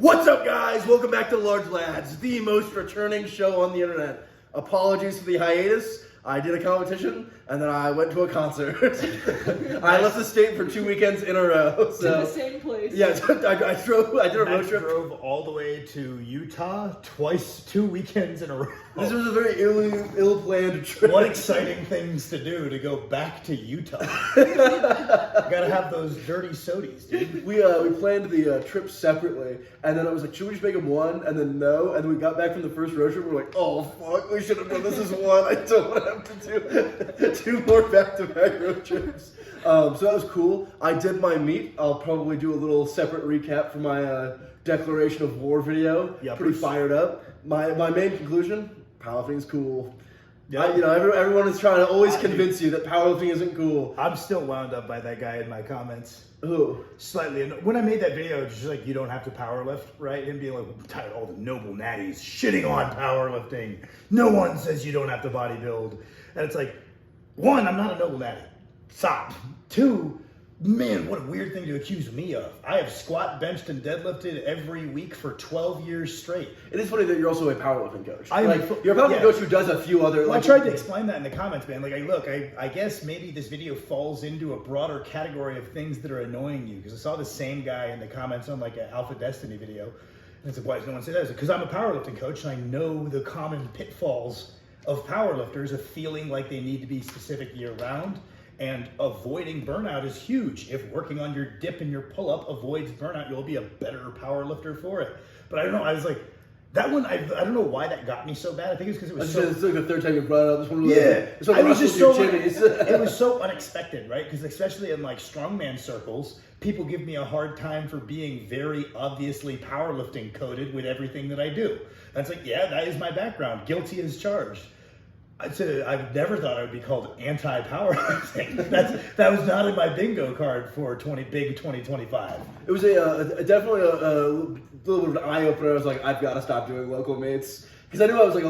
What's up, guys? Welcome back to Large Lads, the most returning show on the internet. Apologies for the hiatus. I did a competition, and then I went to a concert. I left the state for 2 weekends in a row. So. To the same place. Yeah, I did a road trip. Drove all the way to Utah twice, 2 weekends in a row. This was a very ill-planned trip. What exciting things to do to go back to Utah. Gotta have those dirty sodies, dude. We planned the trip separately, and then I was like, should we just make them one? And then no, and then we got back from the first road trip, we're like, oh fuck, we should have done this as one. I don't want to have to do 2 more back-to-back road trips. So that was cool. I did my meet. I'll probably do a little separate recap for my declaration of war video. Yep. Pretty fired up. My main conclusion, powerlifting is cool. Yeah, everyone is trying to always convince you that powerlifting isn't cool. I'm still wound up by that guy in my comments. Who? Slightly. When I made that video, it's just like, you don't have to powerlift, right? Him being like, I'm tired of all the noble natties shitting on powerlifting. No one says you don't have to bodybuild. And it's like, 1, I'm not a noble natty. Stop. 2, man, what a weird thing to accuse me of. I have squat, benched, and deadlifted every week for 12 years straight. It is funny that you're also a powerlifting coach. You're a powerlifting yeah. coach who does a few other... Well, I tried to explain that in the comments, man. Like, I guess maybe this video falls into a broader category of things that are annoying you. Because I saw the same guy in the comments on like an Alpha Destiny video. And it's like, why does no one say that? Because I'm a powerlifting coach and I know the common pitfalls of powerlifters of feeling like they need to be specific year round. And avoiding burnout is huge. If working on your dip and your pull-up avoids burnout, you'll be a better power lifter for it. But I don't know, I was like, that one, I don't know why that got me so bad. I think it's because it was so... It's like the third time you brought it up. This one I was just so... It was so unexpected, right? Because especially in like strongman circles, people give me a hard time for being very obviously powerlifting coded with everything that I do. That's like, yeah, that is my background. Guilty as charged. I've never thought I would be called anti-powerlifting. That was not in my bingo card for big 2025. It was definitely a little bit of an eye-opener. I was like, I've got to stop doing local mates. Because I knew I was like,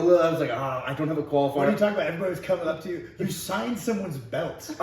I don't have a qualifier. What are you talking about? Everybody was coming up to you. You signed someone's belt.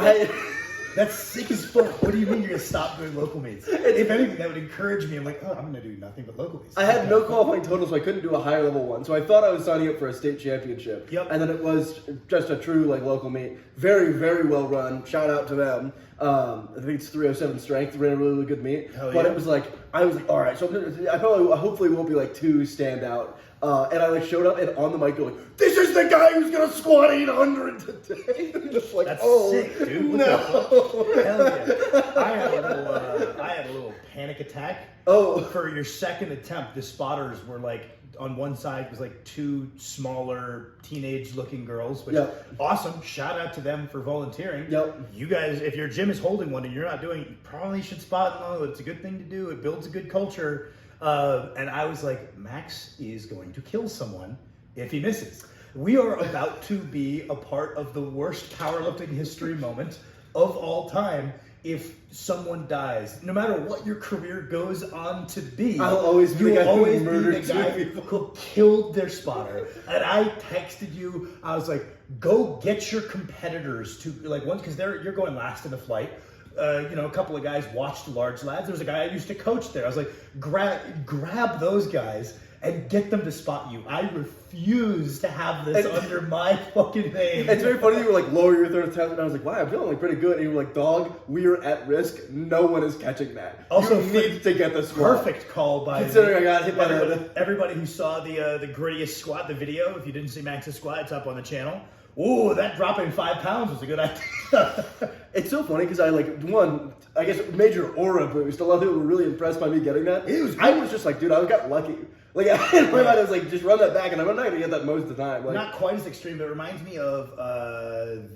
That's sick as fuck. What do you mean you're going to stop doing local meets? If anything, that would encourage me. I'm like, I'm going to do nothing but local meets. I had no qualifying total, so I couldn't do a higher level one. So I thought I was signing up for a state championship. Yep. And then it was just a true like local meet. Very, very well run. Shout out to them. I think it's 307 strength. Ran a really, really good meet. But it was like, I was like, all right. So I hopefully won't be like too standout. And I like showed up and on the mic go like, this is the guy who's gonna squat 800 today. Just like, that's sick, dude. No. Hell yeah. I had a little panic attack. Oh. For your second attempt, the spotters were like, on one side was like 2 smaller teenage-looking girls, which awesome. Shout out to them for volunteering. Yep. You guys, if your gym is holding one and you're not doing it, you probably should spot them. It's a good thing to do. It builds a good culture. And I was like, Max is going to kill someone if he misses. We are about to be a part of the worst powerlifting history moment of all time. If someone dies, no matter what your career goes on to be, I'll always be the guy who killed their spotter. And I texted you, I was like, go get your competitors to like once, because you're going last in the flight. A couple of guys watched Large Lads. There was a guy I used to coach there. I was like, grab those guys and get them to spot you. I refuse to have this under my fucking name. It's very funny you were like, lower your third attempt, and I was like, wow, I'm feeling like pretty good. And you were like, dog, we are at risk. No one is catching that. Also, you need to get the squat. Perfect call by considering I got hit by everybody who saw the grittiest squat, the video. If you didn't see Max's squat, it's up on the channel. Ooh, that dropping 5 pounds was a good idea. It's so funny because I guess major aura boost. A lot of people were really impressed by me getting that. I was just like, dude, I got lucky. Like in my mind, I was like, just run that back, and I'm not gonna get that most of the time. Like, not quite as extreme, but it reminds me of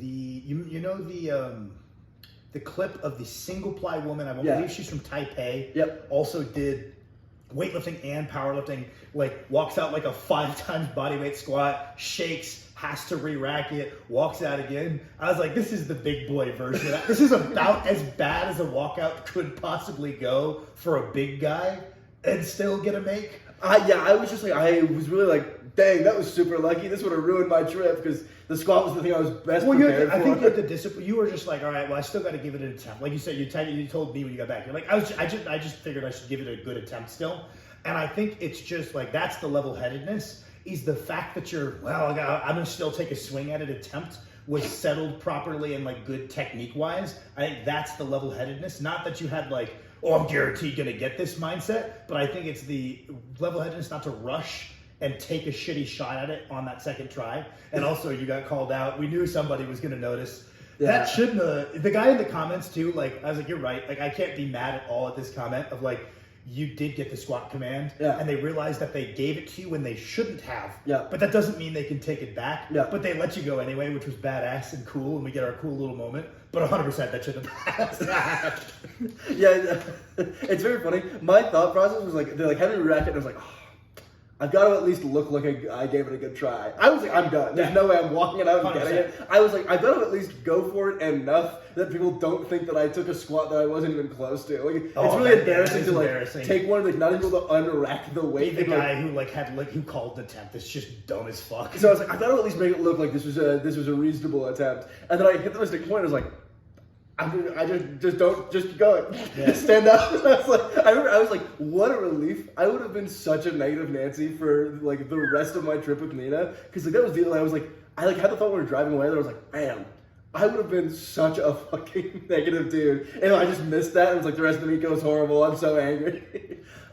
the clip of the single ply woman. I believe she's from Taipei. Yep. Also did weightlifting and powerlifting. Like walks out like a 5 times bodyweight squat, shakes. Has to re-rack it, walks out again. I was like, this is the big boy version of that. This is about as bad as a walkout could possibly go for a big guy. and still get a make? I was just like, I was really like, dang, that was super lucky. This would have ruined my trip because the squat was the thing I was best prepared for. I think you had the discipline. You were just like, all right, well, I still got to give it an attempt. Like you said, you told me when you got back. You're like, I just figured I should give it a good attempt still. And I think it's just like, that's the level-headedness, is the fact that I'm going to still take a swing at it attempt was settled properly and like good technique-wise. I think that's the level-headedness. Not that you had like, oh, I'm guaranteed going to get this mindset, but I think it's the level-headedness not to rush and take a shitty shot at it on that second try. And also, you got called out. We knew somebody was going to notice. Yeah. That shouldn't have. The guy in the comments too, like, I was like, you're right. Like, I can't be mad at all at this comment of like, you did get the squat command, and they realized that they gave it to you when they shouldn't have. Yeah. But that doesn't mean they can take it back. Yeah. But they let you go anyway, which was badass and cool, and we get our cool little moment. But 100% that shouldn't have passed. Yeah, it's very funny. My thought process was like, they're like having me rack it, and I was like, oh, I've got to at least look like I gave it a good try. I was like, I'm done. There's no way I'm walking it out and 100%. Getting it. I was like, I've got to at least go for it enough that people don't think that I took a squat that I wasn't even close to. Like, it's really embarrassing to like take one, like not able to unrack the weight. The guy who who called the attempt is just dumb as fuck. So I was like, I've got to at least make it look like this was a reasonable attempt. And then I hit the mistake point. I was like, I just keep going. Yeah. Just stand up. I was like, what a relief. I would have been such a negative Nancy for like the rest of my trip with Nina, because like that was the deal. I was like, I like had the thought when we were driving away that I was like, man, I would have been such a fucking negative dude. And I just missed that. And it was like, the rest of the week was horrible. I'm so angry.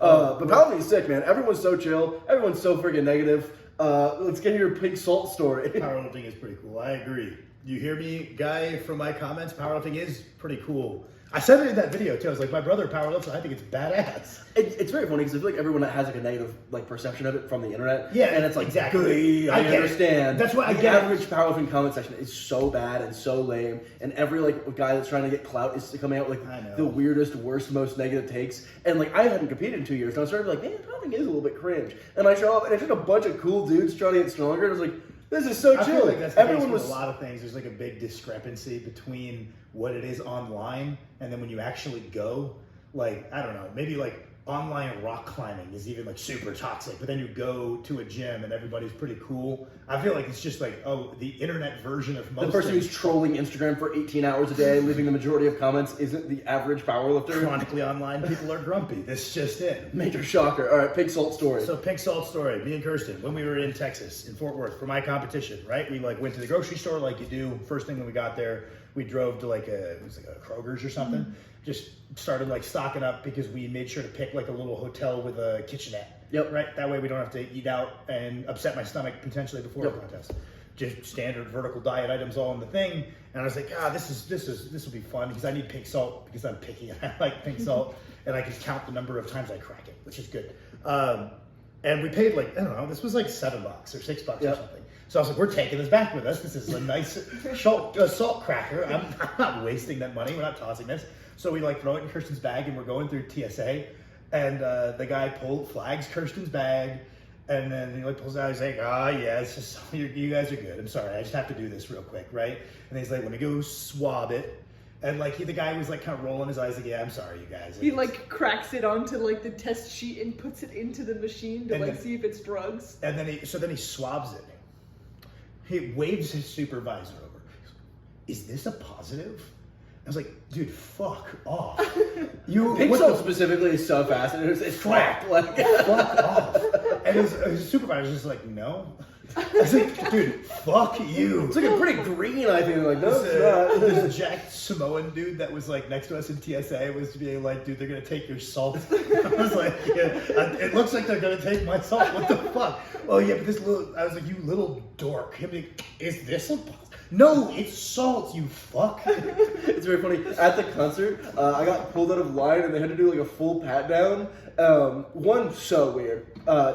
But Powerlifting's sick, man. Everyone's so chill. Everyone's so freaking negative. Let's get your pink salt story. Powerlifting is pretty cool. I agree. You hear me, guy, from my comments? Powerlifting is pretty cool. I said it in that video too. I was like, my brother powerlifts, and I think it's badass. It's very funny because I feel like everyone has like a negative like perception of it from the internet. Yeah, and it's like exactly. I understand. That's why the average powerlifting comment section is so bad and so lame, and every like guy that's trying to get clout is coming out with like the weirdest, worst, most negative takes. And like I hadn't competed in 2 years, and I was starting to be like, man, powerlifting is a little bit cringe. And I show up, and it's just a bunch of cool dudes trying to get stronger, and I was like, this is so chill. I feel like that's everyone was a lot of things. There's like a big discrepancy between what it is online and then when you actually go. Like, I don't know, maybe like online rock climbing is even like super toxic, but then you go to a gym and everybody's pretty cool. I feel like it's just like, the internet version of most the person who's trolling Instagram for 18 hours a day, leaving the majority of comments, isn't the average powerlifter. Chronically online, people are grumpy. That's just it. Major shocker. All right, pink salt story. So pink salt story. Me and Kirsten, when we were in Texas, in Fort Worth, for my competition, right? We like went to the grocery store like you do. First thing when we got there, we drove to like a Kroger's or something. Mm-hmm. Just started like stocking up because we made sure to pick like a little hotel with a kitchenette. Yep. Right. That way we don't have to eat out and upset my stomach potentially before a contest. Just standard vertical diet items all in the thing. And I was like, this will be fun because I need pink salt because I'm picky and I like pink salt and I can count the number of times I crack it, which is good. And we paid like, I don't know, this was like $7 or $6 or something. So I was like, we're taking this back with us. This is a nice salt cracker. I'm not wasting that money. We're not tossing this. So we like throw it in Kirsten's bag and we're going through TSA. And the guy flags Kirsten's bag. And then he like pulls it out. He's like, yeah, it's just, you guys are good. I'm sorry. I just have to do this real quick, right? And he's like, let me go swab it. And like the guy was like kind of rolling his eyes like, yeah, I'm sorry, you guys. He like cracks it onto like the test sheet and puts it into the machine to like see if it's drugs. And then he swabs it. He waves his supervisor over. Is this a positive? I was like, dude, fuck off. Pink salt specifically is so fast and it's cracked. Like, fuck off. And his supervisor's just like, no. I was like, dude, fuck you. It's like a pretty green, I think. Like, no, it's not. This jacked Samoan dude that was like next to us in TSA was being like, dude, they're gonna take your salt. I was like, yeah, it looks like they're gonna take my salt. What the fuck? Oh yeah, but I was like, you little dork. I'm like, is this a No, it's salt, you fuck. It's very funny. At the concert, I got pulled out of line and they had to do like a full pat down. One, so weird.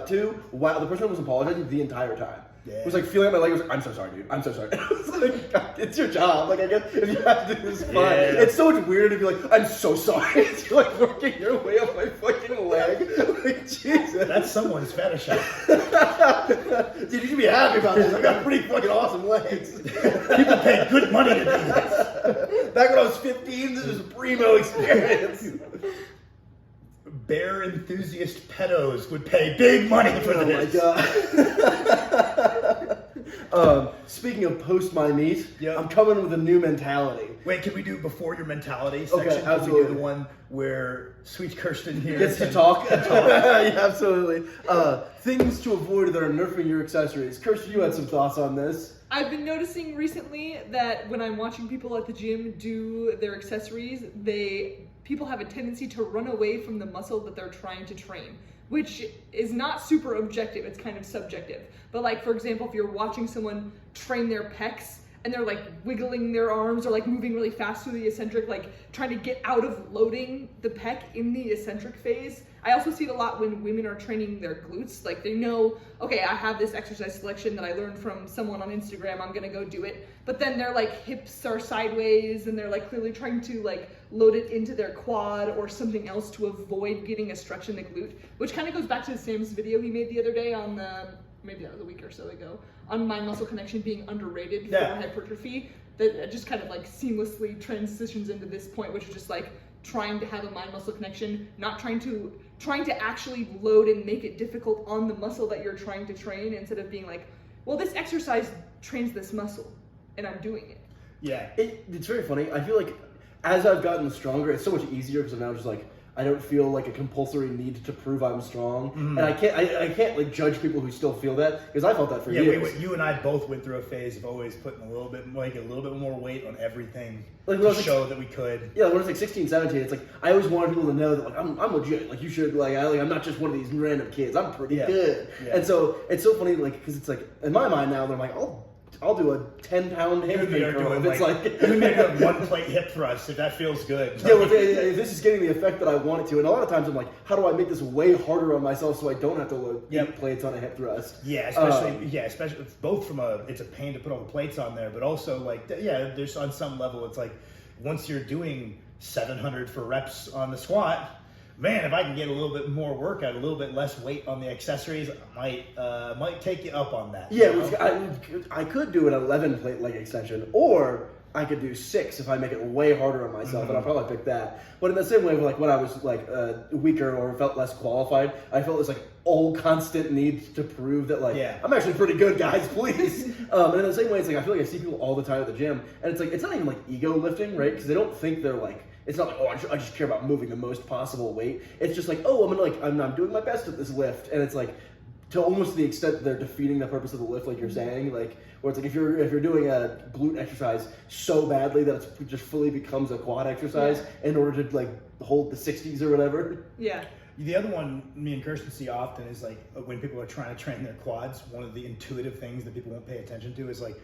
Two, wow, the person was apologizing the entire time. Yeah. It was like feeling at my leg. I was like, I'm so sorry, dude. I'm so sorry. I was like, God, it's your job. Like, I guess if you have to do this, fine. Yeah. It's so much weirder to be like, I'm so sorry. You're like working your way up my fucking leg. Like, Jesus. That's someone's fetish. Dude, you should be happy about this. I got pretty fucking awesome legs. People pay good money to do this. Back when I was 15, this was a primo experience. bear enthusiast pedos would pay big money for this. Oh my god. Speaking of post my meet, Yep. I'm coming with a new mentality. Wait, can we do before your mentality section? Okay, Can we absolutely. do the one where sweet Kirsten here Gets to can- talk. can talk? Yeah, absolutely. Things to avoid that are nerfing your accessories. Kirsten, you had some thoughts on this. I've been noticing recently that when I'm watching people at the gym do their accessories, people have a tendency to run away from the muscle that they're trying to train, which is not super objective, it's kind of subjective. But like, for example, if you're watching someone train their pecs and they're like wiggling their arms or like moving really fast through the eccentric, like trying to get out of loading the pec in the eccentric phase. I also see it a lot when women are training their glutes. Like they know, okay, I have this exercise selection that I learned from someone on Instagram, I'm gonna go do it. But then their like hips are sideways and they're like clearly trying to like load it into their quad or something else to avoid getting a stretch in the glute, which kind of goes back to Sam's video he made the other day on maybe that was a week or so ago, on mind muscle connection being underrated for hypertrophy. That just kind of like seamlessly transitions into this point, which is just like trying to have a mind muscle connection, not trying to actually load and make it difficult on the muscle that you're trying to train, instead of being like, well, this exercise trains this muscle and I'm doing it. Yeah. It's very funny. I feel like as I've gotten stronger, it's so much easier because I'm now just like, I don't feel like a compulsory need to prove I'm strong, and I can't like judge people who still feel that, because I felt that for years. You and I both went through a phase of always putting a little bit more weight on everything Like, to show that we could. Yeah, when I was like 16, 17, it's like I always wanted people to know that like I'm legit. Like you should I'm not just one of these random kids. I'm pretty good. Yeah. And so it's so funny because it's like in my mind now they're like, I'll do a 10-pound hip curl. It's like you make a 1 plate hip thrust if that feels good. Yeah, well, if this is getting the effect that I want it to, and a lot of times I'm like, how do I make this way harder on myself so I don't have to load 8 plates on a hip thrust? Yeah, especially both from it's a pain to put all the plates on there, but also like there's on some level it's like once you're doing 700 for reps on the squat. Man, if I can get a little bit more workout, a little bit less weight on the accessories, I might take you up on that. Yeah, I could do an 11 plate leg extension, or I could do 6 if I make it way harder on myself, and I'll probably pick that. But in the same way, like when I was like weaker or felt less qualified, I felt this like all constant need to prove that I'm actually pretty good, guys, please. And in the same way, it's like I feel like I see people all the time at the gym, and it's like it's not even like ego lifting, right? Because they don't think they're like. It's not like, I just care about moving the most possible weight. It's just like, I'm doing my best at this lift, and it's like to almost the extent that they're defeating the purpose of the lift, like you're saying, like where it's like if you're doing a glute exercise so badly that it just fully becomes a quad exercise in order to like hold the 60s or whatever. Yeah. The other one me and Kirsten see often is like when people are trying to train their quads, one of the intuitive things that people won't pay attention to is like,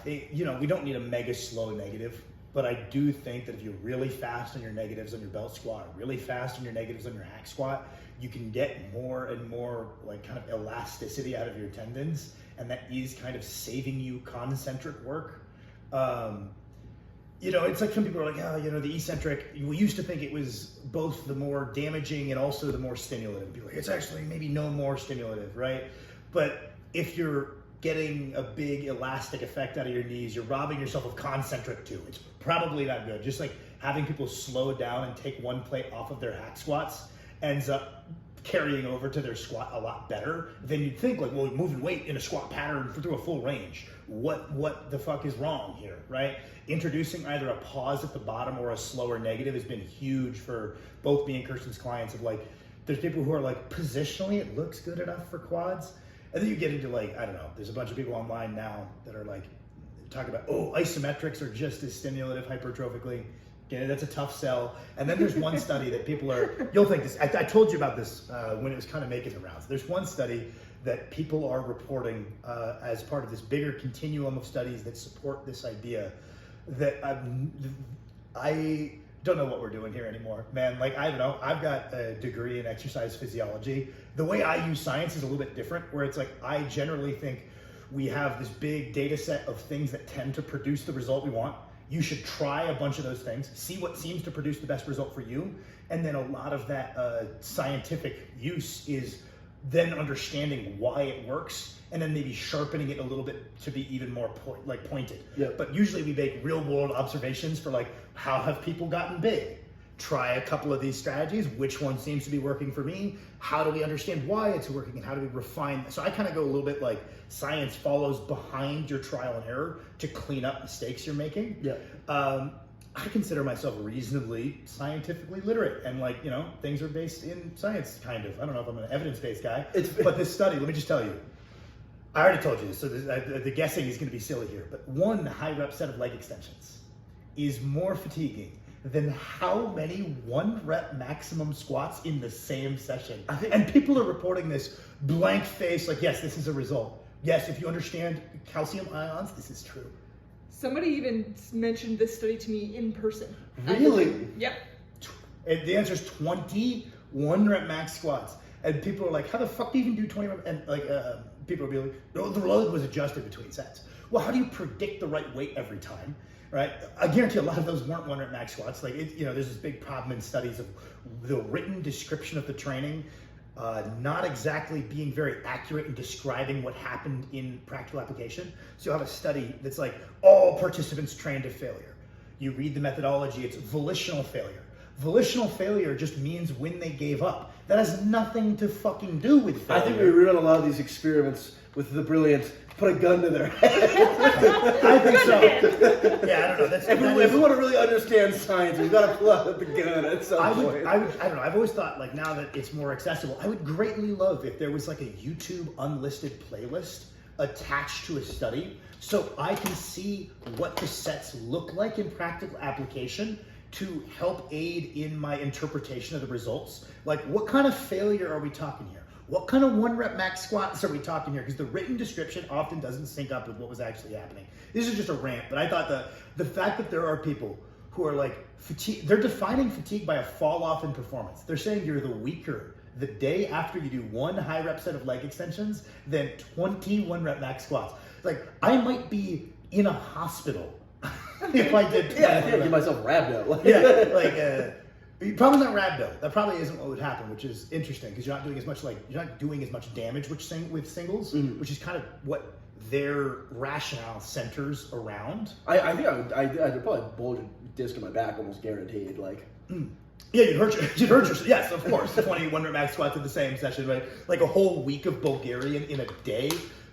we don't need a mega slow negative. But I do think that if you're really fast on your negatives on your belt squat, really fast on your negatives on your hack squat, you can get more and more like kind of elasticity out of your tendons, and that is kind of saving you concentric work. It's like some people are like, the eccentric, we used to think it was both the more damaging and also the more stimulative. People are like, it's actually maybe no more stimulative, right? But if you're getting a big elastic effect out of your knees, you're robbing yourself of concentric too. It's probably not good. Just like having people slow down and take 1 plate off of their hack squats ends up carrying over to their squat a lot better than you'd think. Like, well, moving weight in a squat pattern through a full range. What the fuck is wrong here, right? Introducing either a pause at the bottom or a slower negative has been huge for both me and Kirsten's clients. Of like, there's people who are like, positionally it looks good enough for quads. And then you get into like, I don't know, there's a bunch of people online now that are like, talking about, isometrics are just as stimulative hypertrophically. Okay, that's a tough sell. And then there's one study that you'll think this, I told you about this when it was kind of making the rounds. There's one study that people are reporting as part of this bigger continuum of studies that support this idea that I don't know what we're doing here anymore, man. Like, I don't know. I've got a degree in exercise physiology. The way I use science is a little bit different, where it's like, I generally think we have this big data set of things that tend to produce the result we want. You should try a bunch of those things, see what seems to produce the best result for you. And then a lot of that scientific use is then understanding why it works and then maybe sharpening it a little bit to be even more pointed. Yeah. But usually we make real world observations for like, how have people gotten big? try a couple of these strategies. Which one seems to be working for me? How do we understand why it's working, and how do we refine? So I kind of go a little bit like science follows behind your trial and error to clean up mistakes you're making. Yeah. I consider myself reasonably scientifically literate, and like, you know, things are based in science, kind of. I don't know if I'm an evidence-based guy, but this study, let me just tell you, I already told you this, so the guessing is going to be silly here, but one high rep set of leg extensions is more fatiguing than how many 1 rep maximum squats in the same session. And people are reporting this blank face, like, yes, this is a result. Yes, if you understand calcium ions, this is true. Somebody even mentioned this study to me in person. Really? Yep. And the answer is 21 rep max squats. And people are like, how the fuck do you even do 20 rep? And like, people will be like, no, the load was adjusted between sets. Well, how do you predict the right weight every time? Right? I guarantee a lot of those weren't 1 rep max squats. Like, you know, there's this big problem in studies of the written description of the training not exactly being very accurate in describing what happened in practical application. So you'll have a study that's like, all participants trained to failure. You read the methodology, it's volitional failure. Volitional failure just means when they gave up. That has nothing to fucking do with failure. I think we run a lot of these experiments with the brilliant put a gun to their head. I think so. Yeah, I don't know. If we want to really understand science, we've got to pull out the gun at some point. I don't know. I've always thought, like, now that it's more accessible, I would greatly love if there was like a YouTube unlisted playlist attached to a study, so I can see what the sets look like in practical application to help aid in my interpretation of the results. Like, what kind of failure are we talking here? What kind of 1 rep max squats are we talking here? Because the written description often doesn't sync up with what was actually happening. This is just a rant, but I thought the fact that there are people who are like fatigue, they're defining fatigue by a fall off in performance. They're saying you're the weaker the day after you do 1 high rep set of leg extensions than 21 rep max squats. Like, I might be in a hospital if I did. Yeah, I think I'd give myself rhabdo. Yeah, like probably not rhabdo. That probably isn't what would happen, which is interesting because you're not doing as much damage with singles, which is kind of what their rationale centers around. I think I'd probably bulge a disc in my back, almost guaranteed. Like. Yeah, you'd hurt yourself. Yes, of course. 21 rep max squats in the same session, right? Like a whole week of Bulgarian in a day.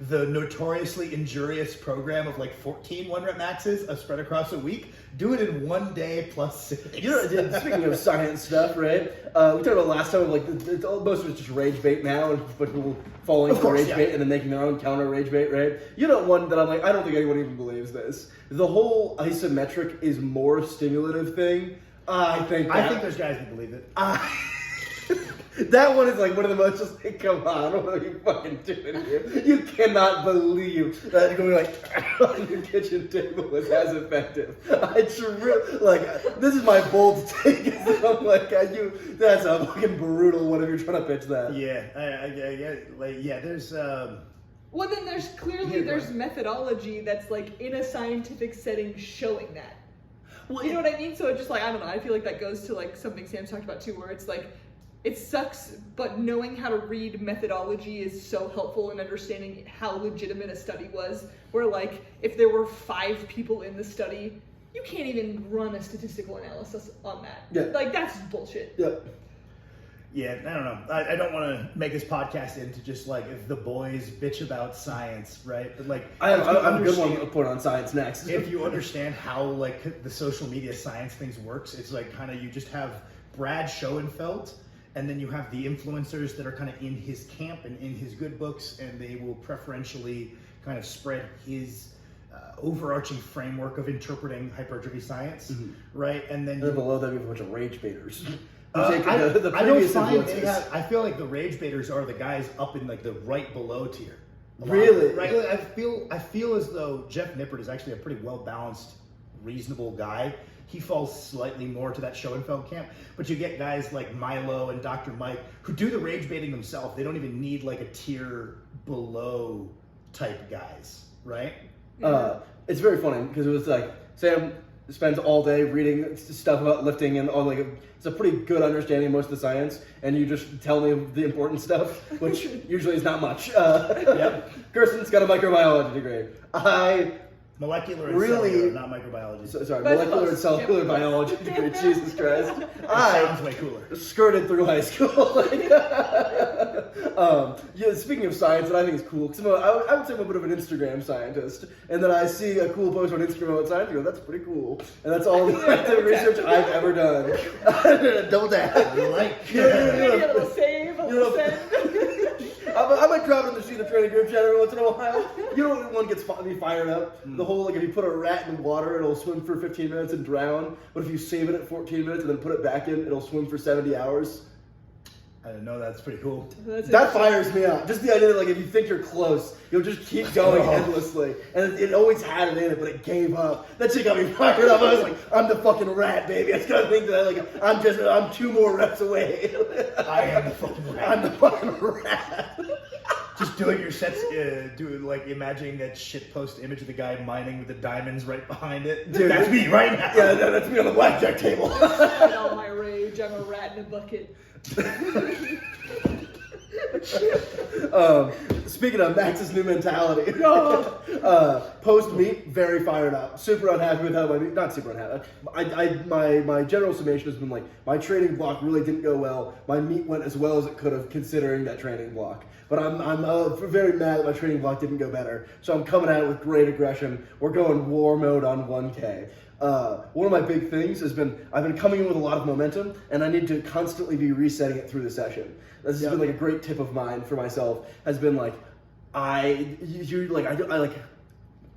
The notoriously injurious program of like 14 1 rep maxes spread across a week. Do it in 1 day plus 6. You know, speaking of science stuff, right? We talked about last time, like most of it's just rage bait now, and people falling for rage bait and then making their own counter rage bait, right? You know, one that I'm like, I don't think anyone even believes this. The whole isometric is more stimulative thing. I think there's guys who believe it. That one is like one of the most just like, come on, what are you fucking doing here? You cannot believe that going like on your kitchen table is as effective. This is my bold take. I'm like, that's a fucking brutal one if you're trying to pitch that. Yeah, there's. Well, then there's clearly methodology that's like in a scientific setting showing that. Well, you know what I mean? So it's just like, I don't know, I feel like that goes to like something Sam's talked about too, where it's like, it sucks, but knowing how to read methodology is so helpful in understanding how legitimate a study was, where like, if there were 5 people in the study, you can't even run a statistical analysis on that. Yeah. Like, that's bullshit. Yeah. Yeah, I don't know. I don't want to make this podcast into just like if the boys bitch about science, right? But like, I'm a good one to put on science next. If you understand how like the social media science things works, it's like kind of you just have Brad Schoenfeld, and then you have the influencers that are kind of in his camp and in his good books, and they will preferentially kind of spread his overarching framework of interpreting hypertrophy science, right? And then below them you have a bunch of rage baiters. I don't find they have. I feel like the rage baiters are the guys up in like the right below tier. Really? Right. I feel as though Jeff Nippert is actually a pretty well balanced, reasonable guy. He falls slightly more to that Schoenfeld camp, but you get guys like Milo and Dr. Mike who do the rage baiting themselves. They don't even need like a tier below type guys, right? It's very funny because it was like Sam spends all day reading stuff about lifting and all like it's a pretty good understanding of most of the science, and you just tell me the important stuff, which usually is not much. Yep. Kirsten's got a microbiology degree. I Molecular and Really? cellular, not microbiology. Sorry, But molecular and close. cellular Yep. biology degree. Jesus Christ. Sounds way cooler. Skirted through high school. Yeah, speaking of science, that I think is cool, because I would say I'm a bit of an Instagram scientist, and then I see a cool post on Instagram about science, and go, that's pretty cool. And that's all the scientific research I've ever done. Double tap. Maybe a little save, a little send. I might drop it in the Sheet of Training group chat every once in a while. You know when one gets me fired up? The whole, like, if you put a rat in water, it'll swim for 15 minutes and drown. But if you save it at 14 minutes and then put it back in, it'll swim for 70 hours. I didn't know. That's pretty cool. That fires me up. Just the idea that, like, if you think you're close, you'll just keep going endlessly. And it always had it in it, but it gave up. That shit got me fired up. I was like, I'm the fucking rat, baby. I just gotta think that, like, I'm 2 more reps away. I am the fucking rat. I'm the fucking rat. Just doing your sets, doing like imagining that shitpost image of the guy mining with the diamonds right behind it. Dude, That's me right now. Yeah, that's me on the blackjack table. In all my rage, I'm a rat in a bucket. Speaking of Max's new mentality, No. post meet, very fired up, super unhappy with how my meet, not super unhappy. My general summation has been like, my training block really didn't go well. My meet went as well as it could have, considering that training block. But I'm very mad that my training block didn't go better. So I'm coming at it with great aggression. We're going war mode on 1K. One of my big things has been, I've been coming in with a lot of momentum, and I need to constantly be resetting it through the session. This has been like a great tip of mine for myself, has been like, I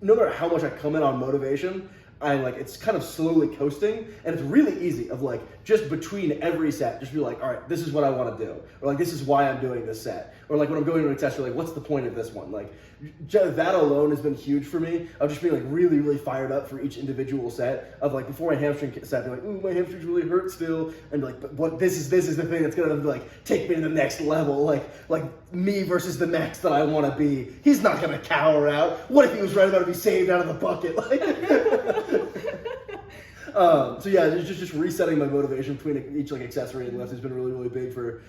no matter how much I come in on motivation, it's kind of slowly coasting, and it's really easy of like, just between every set, just be like, all right, this is what I want to do, or like, this is why I'm doing this set, or like when I'm going to an accessory, like, what's the point of this one? Like, that alone has been huge for me, of just being like really, really fired up for each individual set, of like, before my hamstring set, being like, ooh, my hamstrings really hurt still, and be like, but what, this is the thing that's gonna like, take me to the next level, like me versus the Max that I want to be. He's not gonna cower out. What if he was right about to be saved out of the bucket? So yeah, just resetting my motivation between each like accessory and lift has been really, really big for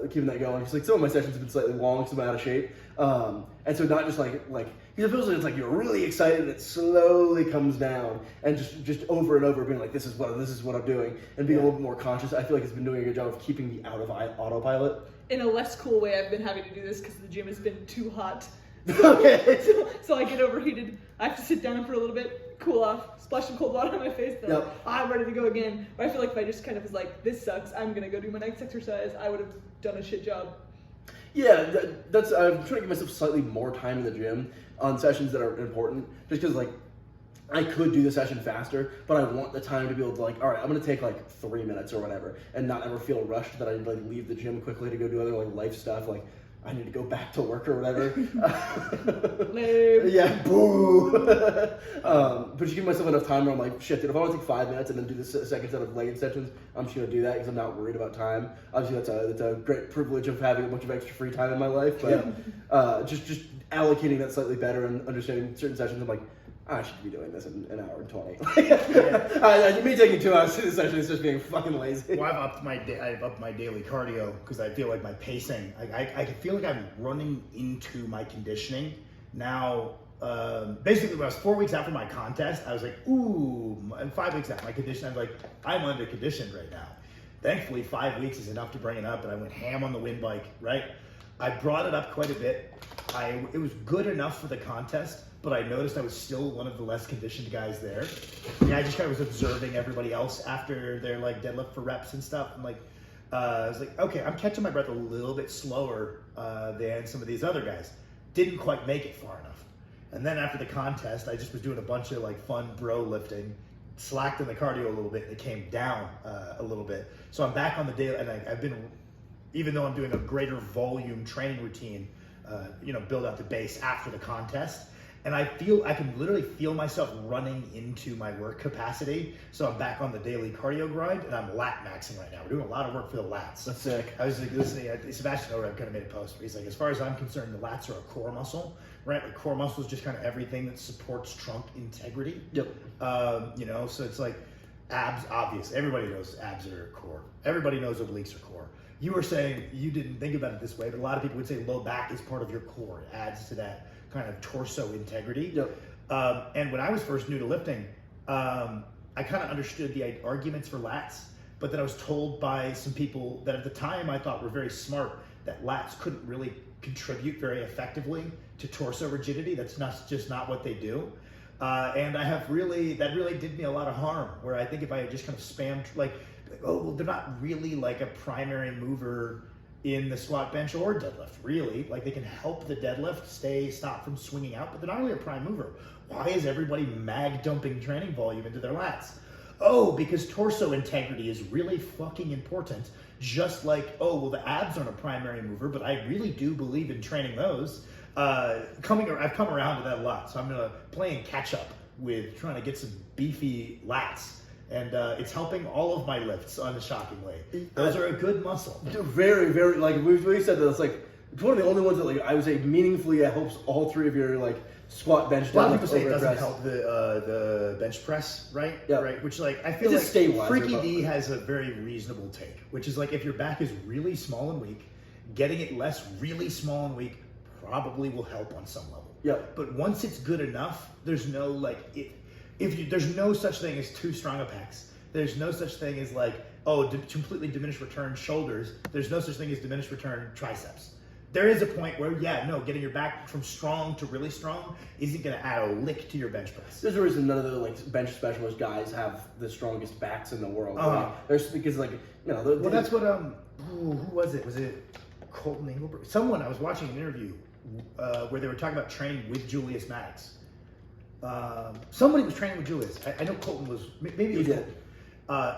keeping that going. Because like some of my sessions have been slightly long, so I'm out of shape. And so not just like it feels like it's like you're really excited and it slowly comes down, and just over and over being like, this is what I'm doing, and being a little bit more conscious. I feel like it's been doing a good job of keeping me out of autopilot. In a less cool way, I've been having to do this because the gym has been too hot. Okay. So I get overheated. I have to sit down for a little bit, cool off, splash some cold water on my face, then I'm ready to go again. But I feel like if I just kind of was like, this sucks, I'm gonna go do my next exercise, I would have done a shit job. Yeah, that's I'm trying to give myself slightly more time in the gym on sessions that are important, just because like I could do the session faster, but I want the time to be able to like, all right, I'm gonna take like 3 minutes or whatever, and not ever feel rushed that I need to like leave the gym quickly to go do other like life stuff, like I need to go back to work or whatever. Yeah, boo. But just give myself enough time where I'm like, shit, dude, if I want to take 5 minutes and then do the second set of leg extensions, I'm just gonna do that because I'm not worried about time. Obviously, that's a great privilege of having a bunch of extra free time in my life, but just allocating that slightly better and understanding certain sessions, I'm like, I should be doing this in an hour and 20. Me taking 2 hours to do the session is just being fucking lazy. Well, I've upped my daily cardio because I feel like my pacing. I feel like I'm running into my conditioning now. Basically, when I was 4 weeks after my contest, I was like, ooh, and 5 weeks after my condition, I was like, I'm under conditioned right now. Thankfully, 5 weeks is enough to bring it up, and I went ham on the wind bike, right? I brought it up quite a bit. It was good enough for the contest, but I noticed I was still one of the less conditioned guys there. Yeah, I just kind of was observing everybody else after their like deadlift for reps and stuff. I'm like, I was like, okay, I'm catching my breath a little bit slower than some of these other guys. Didn't quite make it far enough. And then after the contest, I just was doing a bunch of like fun bro lifting, slacked in the cardio a little bit. It came down a little bit. So I'm back on the daily, and I've been, even though I'm doing a greater volume training routine, build out the base after the contest. And I can literally feel myself running into my work capacity. So I'm back on the daily cardio grind, and I'm lat maxing right now. We're doing a lot of work for the lats. That's sick. I was like listening, Sebastian Oreb kind of made a post where he's like, as far as I'm concerned, the lats are a core muscle, right? Like core muscle is just kind of everything that supports trunk integrity. Yep. So it's like abs, obvious. Everybody knows abs are core. Everybody knows obliques are core. You were saying you didn't think about it this way, but a lot of people would say low back is part of your core. It adds to that kind of torso integrity. Yep. And when I was first new to lifting, I kind of understood the arguments for lats, but then I was told by some people that at the time I thought were very smart that lats couldn't really contribute very effectively to torso rigidity. That's just not what they do. And that really did me a lot of harm, where I think if I had just kind of spammed, like, oh, well, they're not really like a primary mover in the squat, bench, or deadlift, really. Like, they can help the deadlift stop from swinging out, but they're not really a prime mover. Why is everybody mag dumping training volume into their lats? Oh, because torso integrity is really fucking important. Just like, oh, well, the abs aren't a primary mover, but I really do believe in training those. I've come around to that a lot, so I'm gonna play catch up with trying to get some beefy lats. And it's helping all of my lifts unshockingly. Those are a good muscle. Very, very, like we said that it's like it's one of the only ones that, like, I would say meaningfully helps all three of your, like, squat, bench, A lot of deadlift, people say it doesn't overhead help the bench press, right? Yeah. Right. Which, like, I feel It's a like stabilizer, Freaky but- D has a very reasonable take, which is like, if your back is really small and weak, getting it less really small and weak probably will help on some level. Yeah. But once it's good enough, there's no, like, there's no such thing as too strong a pecs. There's no such thing as, like, completely diminished return shoulders. There's no such thing as diminished return triceps. There is a point where, getting your back from strong to really strong isn't going to add a lick to your bench press. There's a reason none of the, like, bench specialist guys have the strongest backs in the world. Uh-huh. There's because, like, you know, Well, that's what who was it? Was it Colton Engelberg? Someone, I was watching an interview where they were talking about training with Julius Maddox. Somebody was training with Julius. I know Colton was. Maybe it was Colton.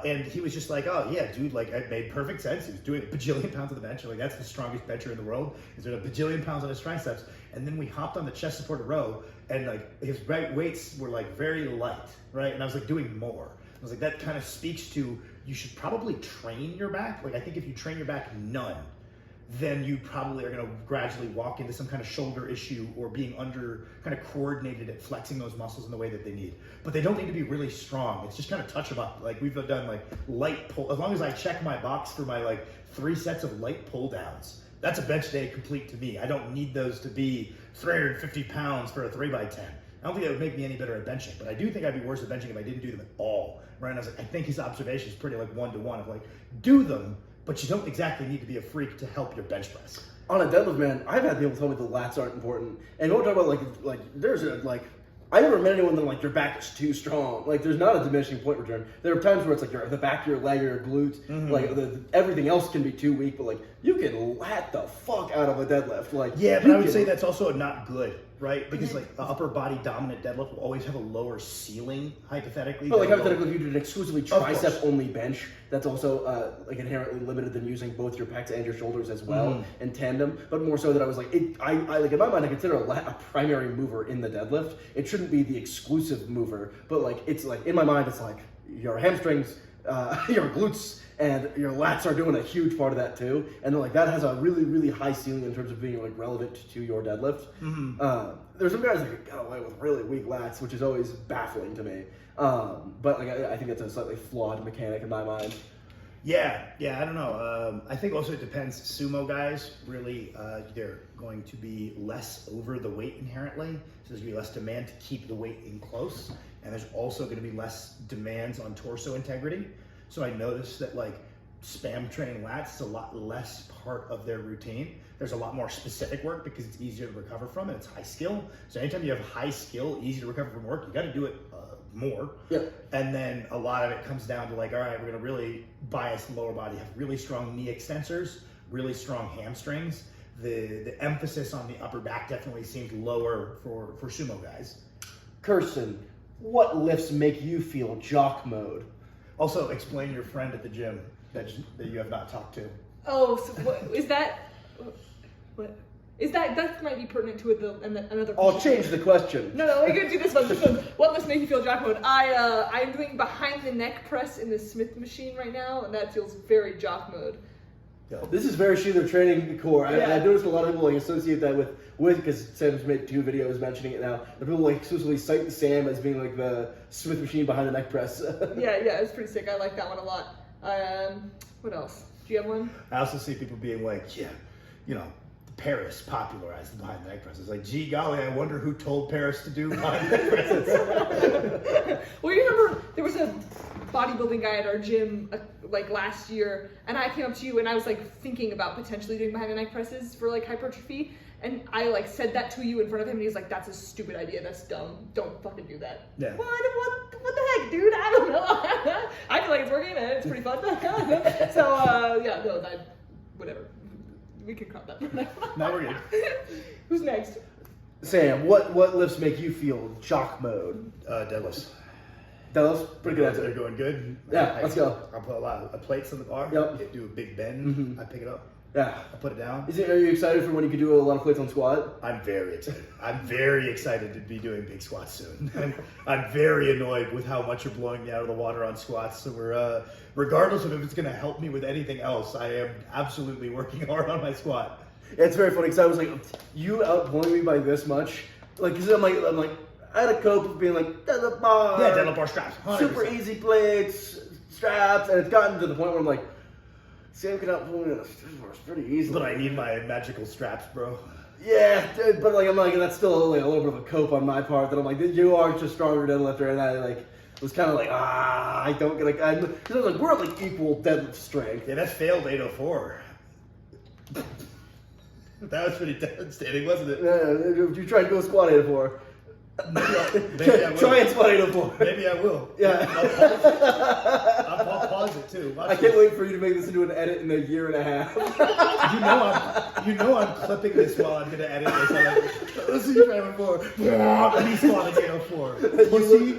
And he was just like, oh yeah, dude, like, it made perfect sense. He was doing a bajillion pounds on the bench. Like, that's the strongest bencher in the world. He's doing a bajillion pounds on his triceps. And then we hopped on the chest supported row, and, like, his weights were, like, very light, right? And I was, like, doing more. I was like, that kind of speaks to, you should probably train your back. Like, I think if you train your back none, then you probably are going to gradually walk into some kind of shoulder issue or being under kind of coordinated at flexing those muscles in the way that they need. But they don't need to be really strong. It's just kind of touch them up. Like, we've done, like, light pull. As long as I check my box for my, like, 3 sets of light pull downs, that's a bench day complete to me. I don't need those to be 350 pounds for a 3x10. I don't think that would make me any better at benching, but I do think I'd be worse at benching if I didn't do them at all. Right? And I was like, I think his observation is pretty, like, 1-to-1 of, like, do them, but you don't exactly need to be a freak to help your bench press. On a deadlift, man, I've had people tell me the lats aren't important. And we'll talk about, like there's a, like, I never met anyone that, like, your back is too strong. Like, there's not a diminishing point return. There are times where it's like the back of your leg or your glutes, like, everything else can be too weak, but, like, you can lat the fuck out of a deadlift. Like, yeah, but I would say that's also not good, right? Because, like, the upper body dominant deadlift will always have a lower ceiling, hypothetically. But, like, hypothetically, if you did an exclusively tricep only bench, that's also like inherently limited than using both your pecs and your shoulders as well in tandem. But more so that I was like, I like, in my mind, I consider a primary mover in the deadlift. It shouldn't be the exclusive mover, but, like, it's like, in my mind, it's like your hamstrings, your glutes, and your lats are doing a huge part of that too. And then, like, that has a really, really high ceiling in terms of being, like, relevant to your deadlift. There's some guys that get away with really weak lats, which is always baffling to me. But, like, I think that's a slightly flawed mechanic in my mind. Yeah, I don't know. I think also it depends. Sumo guys, really, they're going to be less over the weight inherently. So there's going to be less demand to keep the weight in close. And there's also going to be less demands on torso integrity. So I noticed that, like, spam training lats is a lot less part of their routine. There's a lot more specific work because it's easier to recover from and it's high skill. So anytime you have high skill, easy to recover from work, you got to do it more. Yeah. And then a lot of it comes down to, like, all right, we're going to really bias the lower body, have really strong knee extensors, really strong hamstrings. The emphasis on the upper back definitely seems lower for sumo guys. Kirsten, what lifts make you feel jock mode? Also, explain your friend at the gym that you have not talked to. Oh, so what is that? What is that? That might be pertinent to another. I'll change the question. No, we're gonna do this one. What lifts make you feel jock mode? I'm doing behind the neck press in the Smith machine right now, and that feels very jock mode. This is very Sheila training core. Yeah. I've noticed a lot of people, like, associate that with because Sam's made 2 videos mentioning it now. The people, like, exclusively cite Sam as being, like, the Smith machine behind the neck press. Yeah, it's pretty sick. I like that one a lot. What else? Do you have one? I also see people being like, yeah, you know, the Paris popularized the behind the neck presses. Like, gee golly, I wonder who told Paris to do behind the neck presses. Well, you remember there was a bodybuilding guy at our gym like last year, and I came up to you and I was like thinking about potentially doing behind the neck presses for like hypertrophy, and I like said that to you in front of him, and he's like, "That's a stupid idea. That's dumb. Don't fucking do that." Yeah. What the heck, dude? I don't know. I feel like it's working and it's pretty fun. So yeah, no, whatever. We can cut that. No, we're good. Who's next? Sam, what lifts make you feel jock mode? Deadlifts. Deadlifts? Pretty good They're answer. going good. Yeah, let's go. I'll put a lot of plates on the bar. Yep. Do a big bend. Mhm. I pick it up. Yeah. I put it down. Are you excited for when you can do a lot of plates on squat? I'm very excited. I'm very excited to be doing big squats soon. And I'm very annoyed with how much you're blowing me out of the water on squats. So we're, regardless of if it's going to help me with anything else, I am absolutely working hard on my squat. Yeah, it's very funny because I was like, you outpulling me by this much, like, because I'm like, I had a cope of being like deadlift bar, Yeah, deadlift bar straps. 100%. super easy plates, straps, and it's gotten to the point where I'm like, Sam can outpull me on a stretch bar pretty easily. But I need my magical straps, bro. Yeah, but like I'm like that's still like a little bit of a cope on my part that I'm like you are just a stronger deadlifter, and I like was kind of like I don't get like because I was like we're at like equal deadlift strength. Yeah, that failed 804. That was pretty devastating, wasn't it? Yeah, you try to go squat 804. Maybe I will. Try and squat 804. Maybe I will. Yeah. I'll pause it too. Watch I can't this. wait for you to make this into an edit in a year and a half. You know I'm clipping this while I'm gonna edit this. I'm like, let's see you try before. Me squatting 804.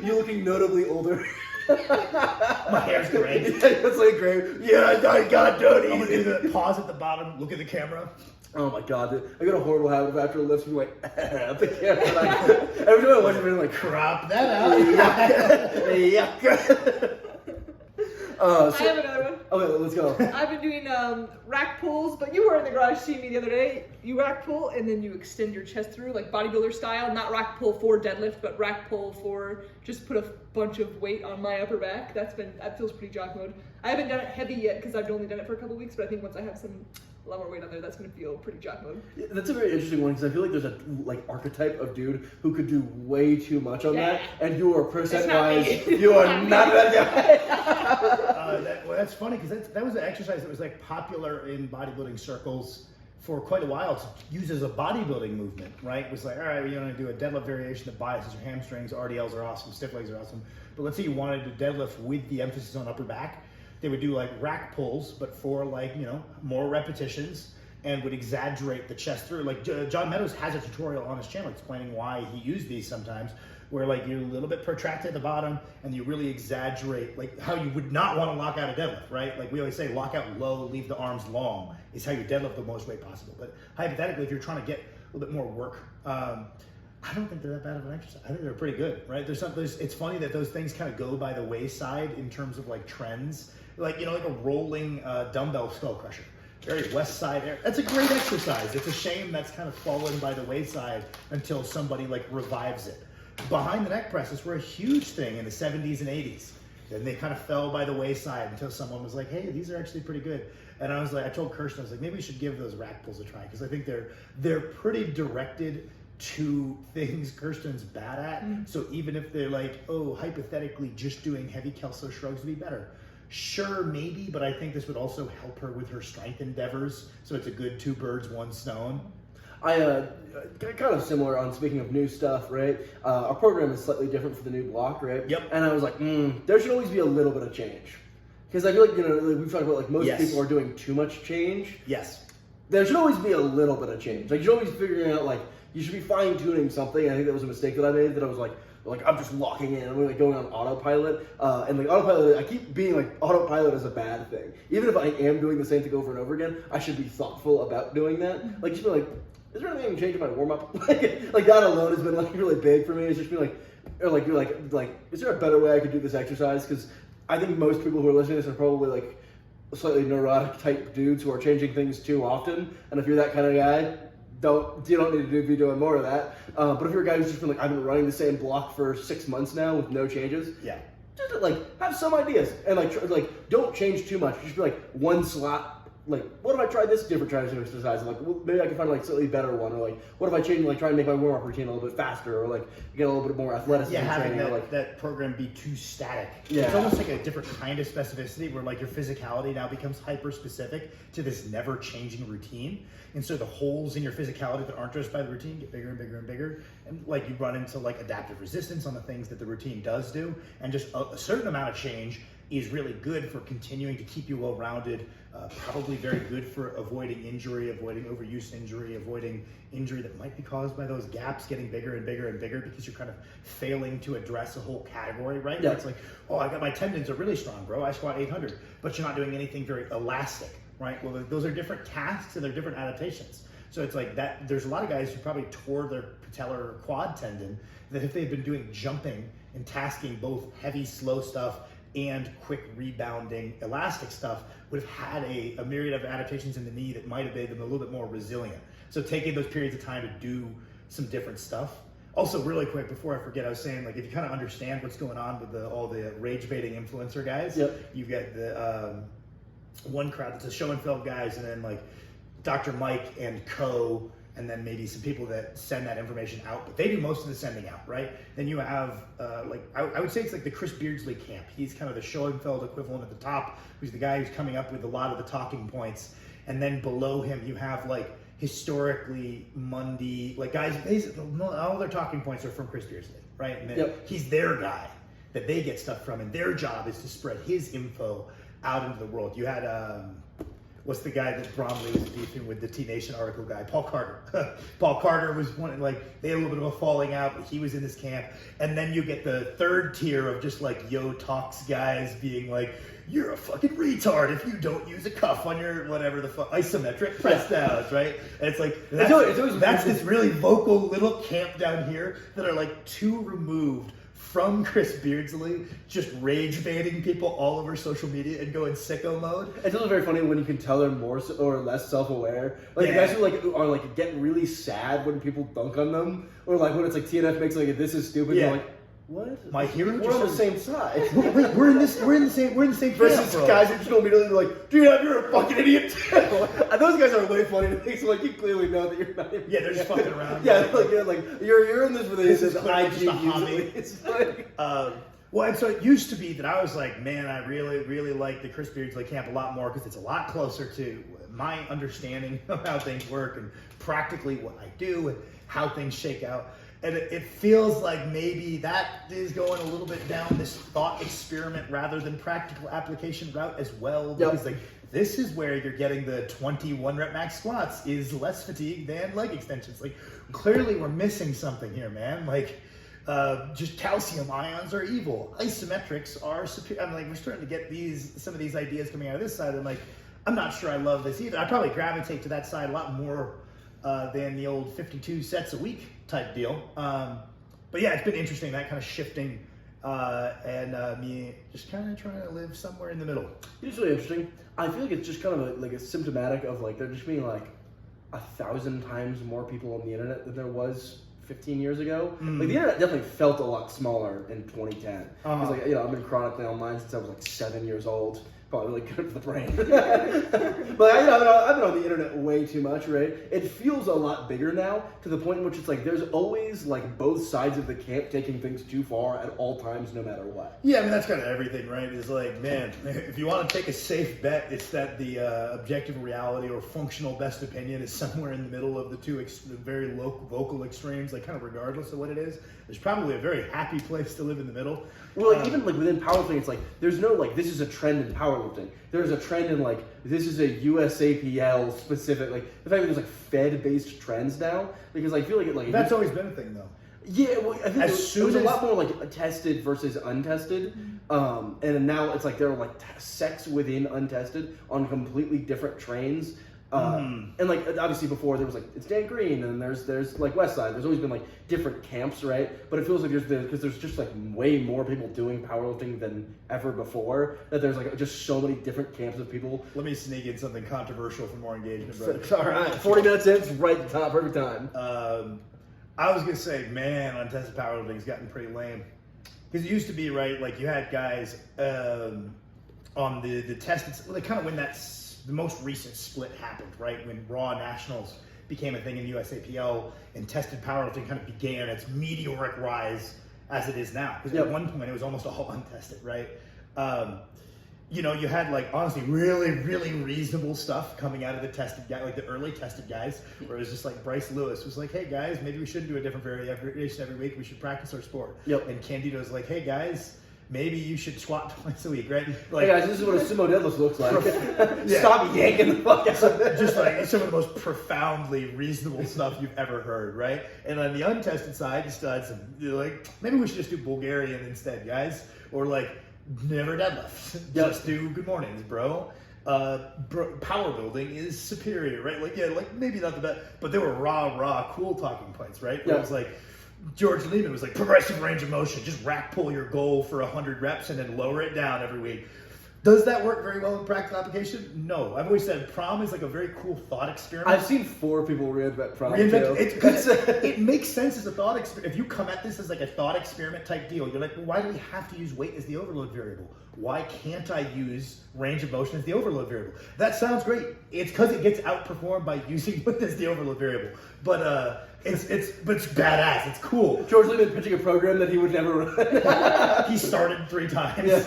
You looking notably older. My hair's gray. It's like great. Yeah, I got dirty. I'm gonna do the pause at the bottom, look at the camera. Oh my god, dude. I got a horrible habit of after a lift being like at the camera. Like, every time I watch it, I'm like Crop that out. yeah. I have another one. Okay, let's go. I've been doing rack pulls, but you were in the garage seeing me the other day. You rack pull and then you extend your chest through, like bodybuilder style. Not rack pull for deadlift, but rack pull for just put a bunch of weight on my upper back. That feels pretty jock mode. I haven't done it heavy yet because I've only done it for a couple weeks, but I think once I have a lot more weight on there, that's gonna feel pretty jock mode. Yeah, that's a very interesting one because I feel like there's a archetype of dude who could do way too much on that, and you are percent wise, you are not that guy. That's funny because that was an exercise that was like popular in bodybuilding circles for quite a while to use as a bodybuilding movement, right? It was like, all right, you want to do a deadlift variation that biases your hamstrings, RDLs are awesome, stiff legs are awesome, but let's say you wanted to deadlift with the emphasis on upper back. They would do like rack pulls, but for like, more repetitions and would exaggerate the chest through. Like John Meadows has a tutorial on his channel explaining why he used these sometimes, where like you're a little bit protracted at the bottom and you really exaggerate like how you would not want to lock out a deadlift, right? Like we always say, lock out low, leave the arms long is how you deadlift the most weight possible. But hypothetically, if you're trying to get a little bit more work, I don't think they're that bad of an exercise. I think they're pretty good, right? It's funny that those things kind of go by the wayside in terms of like trends. Like, like a rolling dumbbell skull crusher. Very West Side area. That's a great exercise. It's a shame that's kind of fallen by the wayside until somebody like revives it. Behind the neck presses were a huge thing in the 70s and 80s. Then they kind of fell by the wayside until someone was like, hey, these are actually pretty good. And I was like, I told Kirsten, I was like, maybe we should give those rack pulls a try because I think they're pretty directed to things Kirsten's bad at. So even if they're like, oh, hypothetically just doing heavy kelso shrugs would be better. Sure, maybe, but I think this would also help her with her strength endeavors. So it's a good 2 birds, 1 stone. I kind of similar on speaking of new stuff, right? Our program is slightly different for the new block, right? Yep. And I was like, there should always be a little bit of change. Because I feel like, like we've talked about like most Yes. people are doing too much change. Yes. There should always be a little bit of change. Like you're always figuring out like you should be fine tuning something. I think that was a mistake that I made that I was like I'm just locking in. I'm like going on autopilot, and like autopilot. I keep being like autopilot is a bad thing. Even if I am doing the same thing over and over again, I should be thoughtful about doing that. Like just be like, is there anything I can change in my warm up? like that alone has been like really big for me. It's just been like, or like you're like, is there a better way I could do this exercise? Because I think most people who are listening to this are probably like slightly neurotic type dudes who are changing things too often. And if you're that kind of guy, you don't need to be doing more of that. But if you're a guy who's just been like, I've been running the same block for 6 months now with no changes, Yeah. just like have some ideas and like don't change too much. Just be like 1 slot like, what if I tried this different training exercise? Like, well, maybe I can find like slightly better one, or like, what if I change, like, try and make my warm up routine a little bit faster, or like get a little bit more athleticism having training, that, or like that program be too static. Yeah. It's almost like a different kind of specificity where like your physicality now becomes hyper specific to this never changing routine. And so the holes in your physicality that aren't addressed by the routine get bigger and bigger and bigger. And like you run into like adaptive resistance on the things that the routine does do. And just a certain amount of change is really good for continuing to keep you well-rounded, probably very good for avoiding injury, avoiding overuse injury, avoiding injury that might be caused by those gaps getting bigger and bigger and bigger because you're kind of failing to address a whole category, right? Yeah. It's like, oh, I got my tendons are really strong, bro. I squat 800, but you're not doing anything very elastic, right? Well, those are different tasks and they're different adaptations. So it's like that, there's a lot of guys who probably tore their patellar or quad tendon that if they'd been doing jumping and tasking both heavy, slow stuff and quick rebounding elastic stuff would have had a myriad of adaptations in the knee that might have made them a little bit more resilient. So taking those periods of time to do some different stuff. Also, really quick, before I forget, I was saying, like, if you kind of understand what's going on with all the rage baiting influencer guys, Yep. you've got the one crowd that's the show and tell guys, and then like Dr. Mike and co, and then maybe some people that send that information out, but they do most of the sending out, right? Then you have, I would say it's like the Chris Beardsley camp. He's kind of the Schoenfeld equivalent at the top, who's the guy who's coming up with a lot of the talking points. And then below him, you have like historically Mundy, like guys, basically, all their talking points are from Chris Beardsley, right? And then he's their guy that they get stuff from, and their job is to spread his info out into the world. You had, what's the guy that Bromley was beefing with, the T-Nation article guy? Paul Carter. Paul Carter was one, like, they had a little bit of a falling out, but he was in this camp. And then you get the third tier of just like Yo Talks guys being like, you're a fucking retard if you don't use a cuff on your whatever the fuck, isometric press downs, right? And it's like, that's this really vocal little camp down here that are like too removed from Chris Beardsley, just rage baiting people all over social media and go in sicko mode. It's also very funny when you can tell they're more or less self-aware. Like the guys who like are like get really sad when people dunk on them, or like when it's like TNF makes like this is stupid. You're like, what? My hero. We're on the same side. We're in the same Versus camp, guys who just gonna immediately be like, dude, you're a fucking idiot. And those guys are way funny to me. So like you clearly know that you're not. Yeah, they're just fucking around. Yeah, like you're in this with this is IG just a hobby. It's like. Well, and so it used to be that I was like, man, I really, really like the Chris Beardsley camp a lot more because it's a lot closer to my understanding of how things work and practically what I do and how things shake out. And it feels like maybe that is going a little bit down this thought experiment rather than practical application route as well. Because like this is where you're getting the 21 rep max squats is less fatigue than leg extensions. Like clearly we're missing something here, man. Like just calcium ions are evil. Isometrics are superior. I'm like, we're starting to get some of these ideas coming out of this side. And like, I'm not sure I love this either. I probably gravitate to that side a lot more than the old 52 sets a week type deal. But yeah, it's been interesting, that kind of shifting and me just kind of trying to live somewhere in the middle. It's really interesting. I feel like it's just kind of like a symptomatic of like there just being like 1,000 times more people on the internet than there was 15 years ago. Like the internet definitely felt a lot smaller in 2010. Because like, you know, I've been chronically online since I was like 7 years old. Probably really good for the brain. But I've been on the internet way too much, right? It feels a lot bigger now to the point in which it's like there's always like both sides of the camp taking things too far at all times, no matter what. Yeah, I mean, that's kind of everything, right? It's like, man, if you want to take a safe bet, it's that the objective reality or functional best opinion is somewhere in the middle of the two very local vocal extremes, like kind of regardless of what it is. There's probably a very happy place to live in the middle. Well, like even like within powerlifting, it's like there's no like this is a trend in powerlifting. There's a trend in like this is a USAPL specific, like the fact that there's like Fed-based trends now, because I feel like it like that's always been a thing though. Yeah, well, I think it was a lot more like tested versus untested, and now it's like there are like sects within untested on completely different trains. And like obviously before there was like it's Dan Green and there's like Westside. There's always been like different camps, right? But it feels like because there's just like way more people doing powerlifting than ever before. That there's like just so many different camps of people. Let me sneak in something controversial for more engagement, brother. All right, 40 minutes in, it's right at the top, perfect time. I was gonna say, man, untested powerlifting's gotten pretty lame. Because it used to be, right, like you had guys on the tested, they kind of when that the most recent split happened, right? When Raw Nationals became a thing in the USAPL and tested powerlifting kind of began its meteoric rise as it is now. Because at one point it was almost all untested, right? You know, you had like honestly really, really reasonable stuff coming out of the tested guy, like the early tested guys, where it was just like Bryce Lewis was like, hey guys, maybe we shouldn't do a different variation every week. We should practice our sport. And Candido's like, hey guys, maybe you should squat twice a week, right? Like, hey guys, this is what a sumo deadlift looks like. Stop yanking the fuck out. Just like some of the most profoundly reasonable stuff you've ever heard, right? And on the untested side, you still had some, you're like, maybe we should just do Bulgarian instead, guys. Or like, never deadlift. Just do good mornings, bro. Power building is superior, right? Like, yeah, like maybe not the best, but they were raw, cool talking points, right? Where it was like, George Lehman was like, progressive range of motion, just rack pull your goal for 100 reps and then lower it down every week. Does that work very well in practical application? No. I've always said prom is like a very cool thought experiment. I've seen 4 people reinvent prom. It makes sense as a thought experiment. If you come at this as like a thought experiment type deal, you're like, well, why do we have to use weight as the overload variable? Why can't I use range of motion as the overload variable? That sounds great. It's because it gets outperformed by using weight as the overload variable. But it's badass. It's cool. George Lehman pitching a program that he would never run. He started 3 times.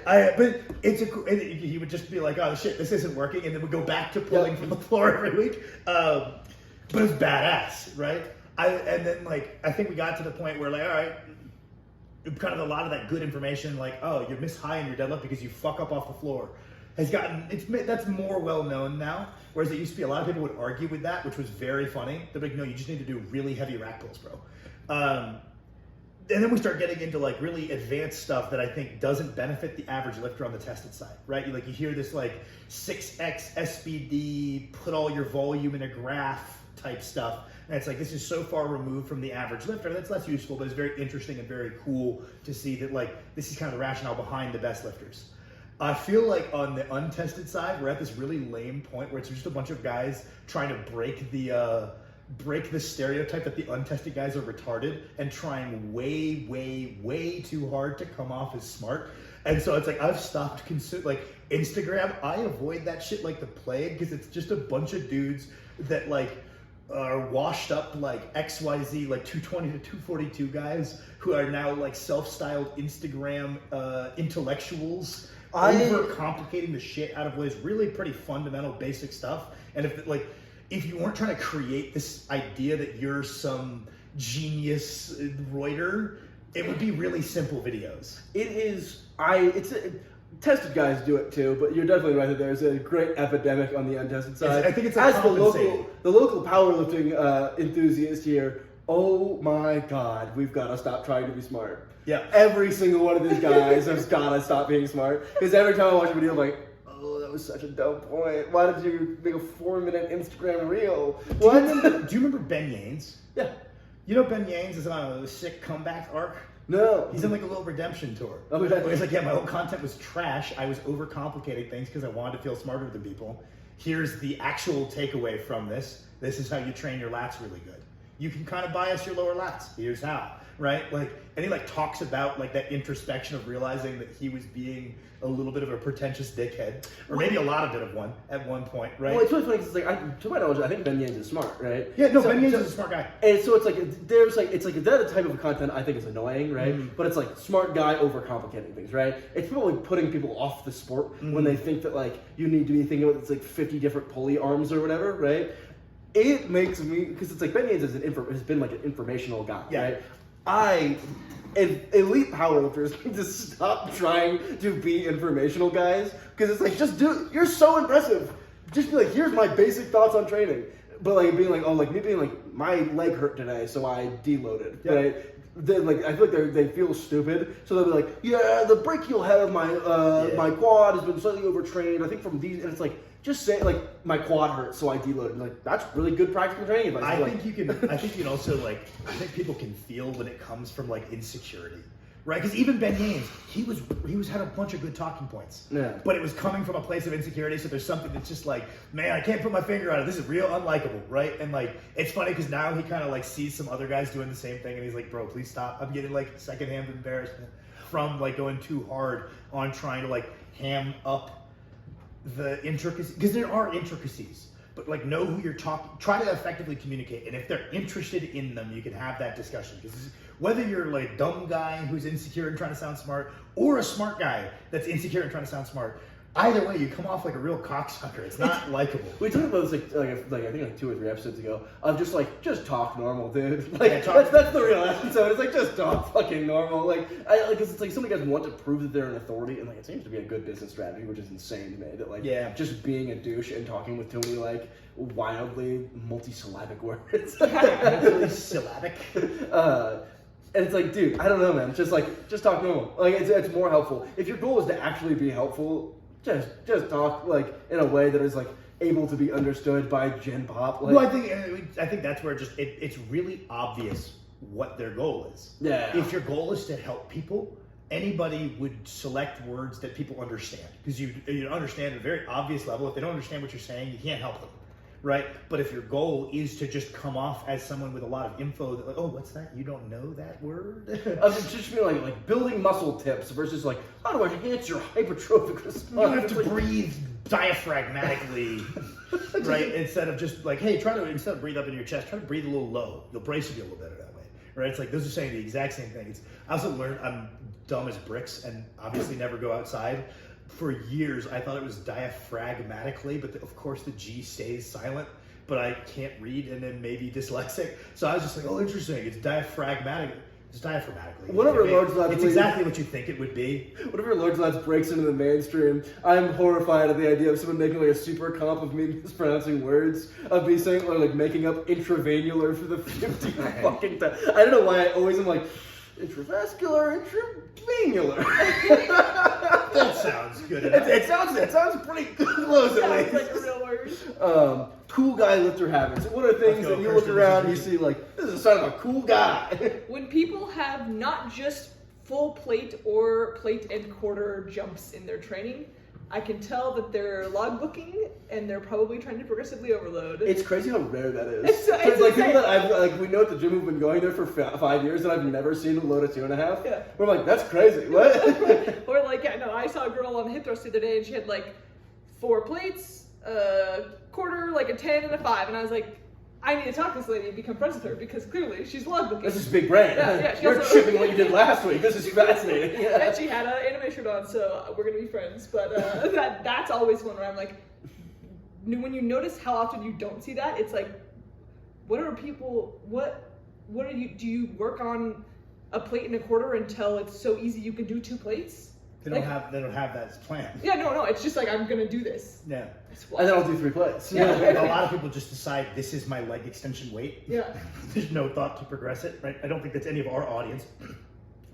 But he would just be like, oh shit, this isn't working, and then we'd go back to pulling from the floor every week. But it's badass, right? And then like I think we got to the point where like, all right, kind of a lot of that good information, like, oh, you miss high in your deadlift because you fuck up off the floor, has gotten, that's more well known now. Whereas it used to be a lot of people would argue with that, which was very funny. They're like, no, you just need to do really heavy rack pulls, bro. And then we start getting into like really advanced stuff that I think doesn't benefit the average lifter on the tested side, right? You hear this like 6x SBD, put all your volume in a graph type stuff. And it's like, this is so far removed from the average lifter that's less useful, but it's very interesting and very cool to see that like, this is kind of the rationale behind the best lifters. I feel like on the untested side, we're at this really lame point where it's just a bunch of guys trying to break the stereotype that the untested guys are retarded and trying way, way, way too hard to come off as smart. And so it's like, I've stopped like Instagram. I avoid that shit like the plague because it's just a bunch of dudes that like are washed up like XYZ, like 220 to 242 guys who are now like self-styled Instagram intellectuals, overcomplicating the shit out of what is really pretty fundamental, basic stuff. And if you weren't trying to create this idea that you're some genius Reuter, it would be really simple videos. Tested guys do it too, but you're definitely right that there's a great epidemic on the untested side. I think it's as the local powerlifting enthusiast here. Oh my God, we've got to stop trying to be smart. Yeah, every single one of these guys has got to stop being smart, because every time I watch a video, I'm like, oh, that was such a dumb point. Why did you make a 4-minute Instagram reel? What? Do you remember Ben Yanes? Yeah. You know Ben Yanes is on a sick comeback arc? No. He's in like a little redemption tour. Oh, he's like, yeah, my old content was trash. I was overcomplicating things because I wanted to feel smarter than people. Here's the actual takeaway from this. This is how you train your lats really good. You can kind of bias your lower lats. Here's how, right? Like, and he like talks about like that introspection of realizing that he was being a little bit of a pretentious dickhead, or maybe a lot of bit of one at one point, right? Well, it's really funny because it's like, to my knowledge, I think Ben Yanes is smart, right? Yeah, no, Ben Yanes is a smart guy. And so it's like, that type of content I think is annoying, right? Mm-hmm. But it's like smart guy overcomplicating things, right? It's probably putting people off the sport when they think that like you need to be thinking about it's like 50 different pulley arms or whatever, right? It makes me, because it's like Ben Yanes has been like an informational guy, right? Elite powerlifters need to stop trying to be informational guys, because it's like, just do, you're so impressive. Just be like, here's my basic thoughts on training. But like being like, oh, like me being like, my leg hurt today, so I deloaded, right? I feel like they feel stupid, so they'll be like, yeah, the brachial head of my quad has been slightly overtrained, I think from these, and it's like, just say like my quad hurts, so I deloaded. Like, that's really good practical training advice. I think you can also like, I think people can feel when it comes from like insecurity, right? Because even Ben Yanes, he was had a bunch of good talking points, but it was coming from a place of insecurity. So there's something that's just like, man, I can't put my finger on it. This is real unlikable, right? And like, it's funny because now he kind of like sees some other guys doing the same thing, and he's like, bro, please stop. I'm getting like secondhand embarrassment from like going too hard on trying to like ham up the intricacies, because there are intricacies, but like know who you're talking, try to effectively communicate, and if they're interested in them, you can have that discussion. Because whether you're like a dumb guy who's insecure and trying to sound smart, or a smart guy that's insecure and trying to sound smart, either way, you come off like a real cocksucker. It's not likable. We talked about this like I think like 2 or 3 episodes ago of just talk normal, dude. That's the real episode. It's like just talk fucking normal. Because it's like some guys want to prove that they're an authority, and like it seems to be a good business strategy, which is insane to me. That just being a douche and talking with too many like wildly multisyllabic words. Multisyllabic. And it's like, dude, I don't know, man. Just talk normal. Like it's more helpful. If your goal is to actually be helpful, just talk like in a way that is like able to be understood by Gen Pop. Like, well, I think that's where it's really obvious what their goal is. Yeah. If your goal is to help people, anybody would select words that people understand, because you understand at a very obvious level. If they don't understand what you're saying, you can't help them. Right? But if your goal is to just come off as someone with a lot of info that like, oh, what's that? You don't know that word? It's just be like building muscle tips versus like, how do I enhance your hypertrophic response? You have to breathe diaphragmatically, right? Instead of just like, hey, instead of breathe up in your chest, try to breathe a little low. You'll brace you a little better that way, right? It's like those are saying the exact same thing. I also learned I'm dumb as bricks and obviously never go outside. For years, I thought it was diaphragmatically, but of course the G stays silent, but I can't read and then maybe dyslexic. So I was just like, oh, interesting. It's diaphragmatic. It's diaphragmatically. Whatever large lads. It's exactly what you think it would be. Whatever large lads breaks into the mainstream, I'm horrified at the idea of someone making like a super comp of me mispronouncing words, of me saying or like making up intravenular for the 50th fucking time. I don't know why I always am like intravascular, intravenular. That sounds good enough. It sounds pretty close at least. Sounds like a real word. Cool guy lifter habits. What are things that you look around and you see like, this is a sign of a cool guy? When people have not just full plate or plate and quarter jumps in their training, I can tell that they're logbooking and they're probably trying to progressively overload. It's crazy how rare that is. It's like people that I've we know at the gym who've been going there for 5 years and I've never seen a load of 2.5. Yeah. We're like, that's crazy. What? Or like, I saw a girl on hip thrust the other day and she had like 4 plates, a quarter, like a 10 and a 5, and I was like, I need to talk to this lady and become friends with her because clearly she's logbooking. This is big brain. Yeah, You're shipping what you did last week. This is fascinating. Yeah. And she had an anime shirt on, so we're gonna be friends. But that's always one where I'm like, when you notice how often you don't see that, it's like, what are you? Do you work on a plate and a quarter until it's so easy you can do 2 plates? They don't have that as planned. Yeah, no. It's just like I'm gonna do this. Yeah. And then I'll do 3 plates. Yeah. A lot of people just decide this is my leg extension weight. Yeah. There's no thought to progress it, right? I don't think that's any of our audience.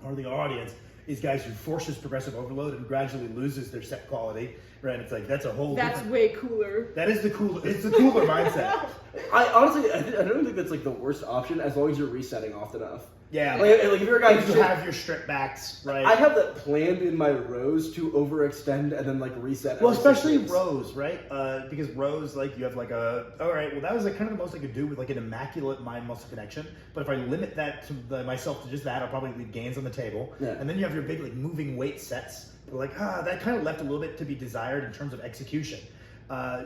Our audience is guys who forces progressive overload and gradually loses their set quality, right? It's like that's a whole. That's way cooler. That is the cooler. It's the cooler mindset. I honestly, I don't think that's like the worst option as long as you're resetting often enough. Yeah. Like if you're a guy if you have your strip backs, right? I have that planned in my rows to overextend and then like reset. Well, especially rows, right? Because rows, like you have like all right, well that was like kind of the most I could do with like an immaculate mind-muscle connection. But if I limit that to myself to just that, I'll probably leave gains on the table. Yeah. And then you have your big like moving weight sets. Like that kind of left a little bit to be desired in terms of execution.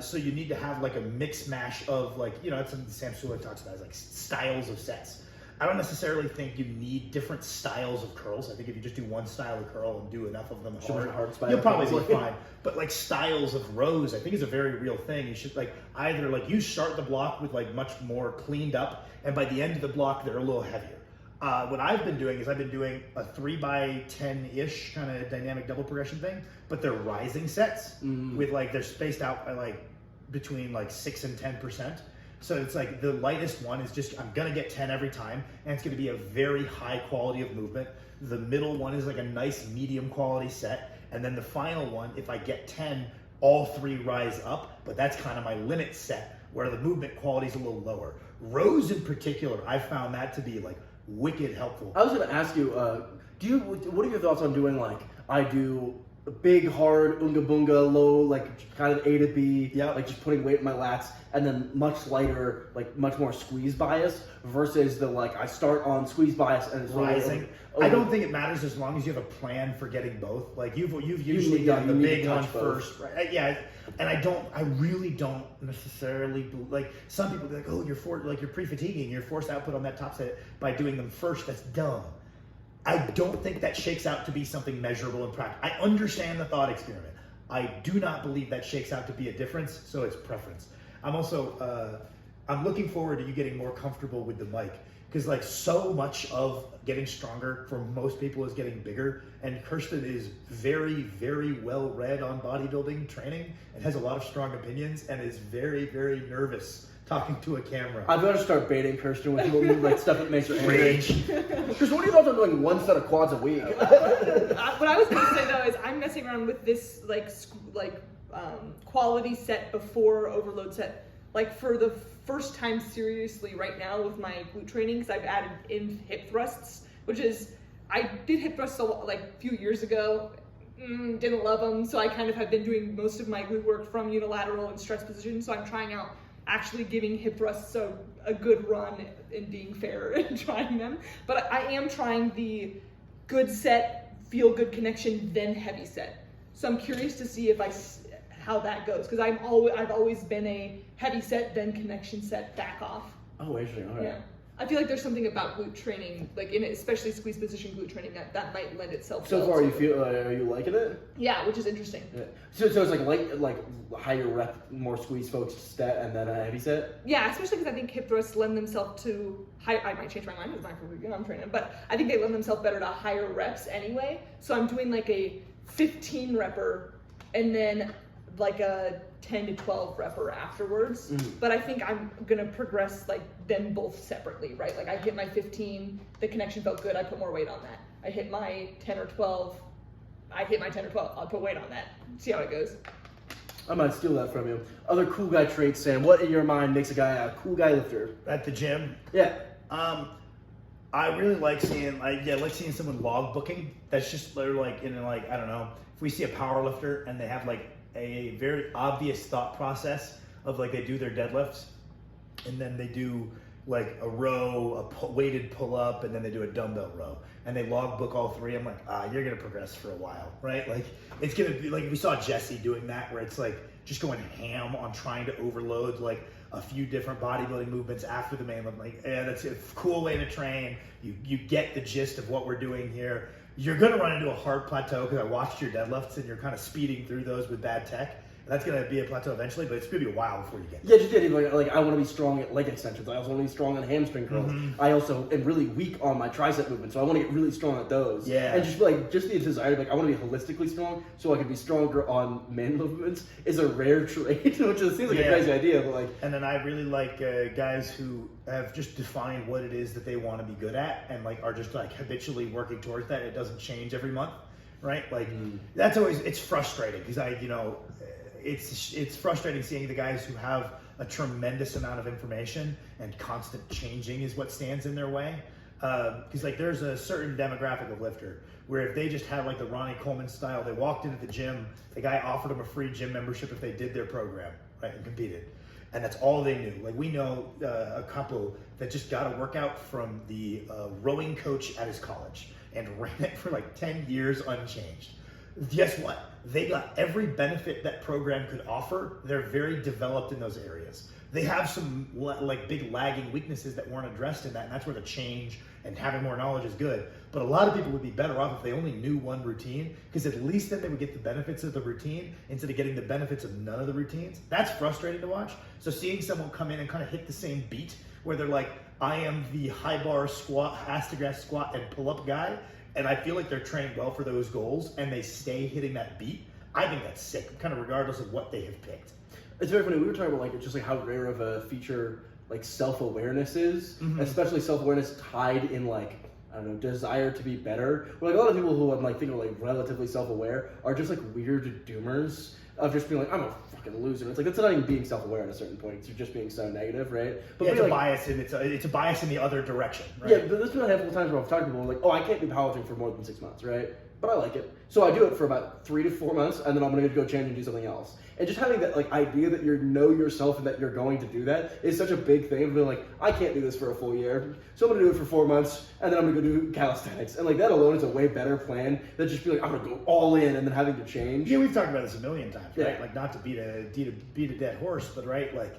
So you need to have like a mix mash of like, that's something Sam Sulek talks about, is like styles of sets. I don't necessarily think you need different styles of curls. I think if you just do one style of curl and do enough of them hard you'll probably be fine. But like styles of rows, I think is a very real thing. You should like either like you start the block with like much more cleaned up, and by the end of the block they're a little heavier. What I've been doing is I've been doing a 3x10-ish kind of dynamic double progression thing, but they're rising sets with like they're spaced out by like between like 6 and 10%. So it's like the lightest one is just, I'm going to get 10 every time, and it's going to be a very high quality of movement. The middle one is like a nice medium quality set. And then the final one, if I get 10, all 3 rise up, but that's kind of my limit set where the movement quality is a little lower. Rows in particular, I found that to be like wicked helpful. I was going to ask you, what are your thoughts on doing like, I do big, hard, unga bunga, low, like kind of A to B, Yep. like just putting weight in my lats, and then much lighter, like much more squeeze bias versus the like I start on squeeze bias and it's rising. I don't think it matters as long as you have a plan for getting both. Like you've usually done the big one first, right? Yeah, and I really don't necessarily like some people be like, oh, you're pre-fatiguing your force output on that top set by doing them first. That's dumb. I don't think that shakes out to be something measurable and practical. I understand the thought experiment. I do not believe that shakes out to be a difference, so it's preference. I'm also, I'm looking forward to you getting more comfortable with the mic, because like so much of getting stronger for most people is getting bigger, and Kirsten is very, very well read on bodybuilding training and has a lot of strong opinions and is very, very nervous talking to a camera. I've got to start baiting Kirsten with like stuff that makes her angry. Rage. Because what do you know if I'm doing one set of quads a week? What I was going to say though is I'm messing around with this quality set before overload set. Like for the first time seriously right now with my glute training, because I've added in hip thrusts, which is, I did hip thrusts like a few years ago, didn't love them, so I kind of have been doing most of my glute work from unilateral and stretch position, so I'm trying out actually giving hip thrusts a good run and being fair and trying them. But I am trying the good set, feel good connection, then heavy set. So I'm curious to see how that goes, because I've always been a heavy set, then connection set, back off. Oh, interesting. All right. Yeah. I feel like there's something about glute training, like in especially squeeze position glute training, that might lend itself. So far, are you liking it? Yeah, which is interesting. Yeah. So it's like higher rep, more squeeze focused set, and then a heavy set. Yeah, especially because I think hip thrusts lend themselves to high. I might change my mind because I'm training, but I think they lend themselves better to higher reps anyway. So I'm doing like a 15 repper, and then like a 10 to 12 repper afterwards. Mm-hmm. But I think I'm gonna progress like them both separately, right? Like I hit my 15, the connection felt good, I put more weight on that. I hit my 10 or 12, I'll put weight on that. See how it goes. I might steal that from you. Other cool guy traits, Sam. What in your mind makes a guy a cool guy lifter? At the gym? Yeah. I really like seeing someone log booking. That's just like in like, I don't know, if we see a power lifter and they have like a very obvious thought process of like they do their deadlifts and then they do like a row, weighted pull up, and then they do a dumbbell row, and they log book all three. I'm like, you're gonna progress for a while, right? Like it's gonna be like we saw Jesse doing that, where it's like just going ham on trying to overload like a few different bodybuilding movements after the main. I'm like, yeah, that's a cool way to train. You get the gist of what we're doing here. You're going to run into a hard plateau because I watched your deadlifts and you're kind of speeding through those with bad tech. And that's going to be a plateau eventually, but it's going to be a while before you get there. Yeah, just like I want to be strong at leg extensions. I also want to be strong on hamstring curls. Mm-hmm. I also am really weak on my tricep movement, so I want to get really strong at those. Yeah. And just the desire, like I want to be holistically strong, so I can be stronger on man movements is a rare trait, which seems like a crazy idea, but like. And then I really like guys who have just defined what it is that they want to be good at, and like are just like habitually working towards that. It doesn't change every month, right? Like that's always, it's frustrating because it's frustrating seeing the guys who have a tremendous amount of information and constant changing is what stands in their way. Because like there's a certain demographic of lifter where if they just had like the Ronnie Coleman style, they walked into the gym, the guy offered them a free gym membership if they did their program, right, and competed. And that's all they knew. Like we know a couple that just got a workout from the rowing coach at his college and ran it for like 10 years unchanged. Guess what? They got every benefit that program could offer. They're very developed in those areas. They have some like big lagging weaknesses that weren't addressed in that, and that's where the change and having more knowledge is good. But a lot of people would be better off if they only knew one routine, because at least then they would get the benefits of the routine instead of getting the benefits of none of the routines. That's frustrating to watch. So seeing someone come in and kind of hit the same beat where they're like, I am the high bar squat, ass to grass squat and pull up guy, and I feel like they're trained well for those goals and they stay hitting that beat, I think that's sick, kind of regardless of what they have picked. It's very funny. We were talking about like just like how rare of a feature like self-awareness is, especially self-awareness tied in like, I don't know, desire to be better. But like a lot of people who I'm like think are like relatively self-aware are just like weird doomers of just being like, I'm a fucking loser. It's like that's not even being self-aware at a certain point. You're just being so negative, right? But yeah, it's a bias, and it's a bias in the other direction, right? Yeah, but there's been a handful of times where I've talked to people like, oh, I can't do powerlifting for more than 6 months, right? but I like it. So I do it for about 3 to 4 months, and then I'm gonna go change and do something else. And just having that like idea that you know yourself and that you're going to do that is such a big thing. Of being like, I can't do this for a full year, so I'm gonna do it for 4 months, and then I'm gonna go do calisthenics. And like that alone is a way better plan than just be like, I'm gonna go all in and then having to change. Yeah, we've talked about this a million times, right? Yeah. Like not to beat a dead horse, but right, like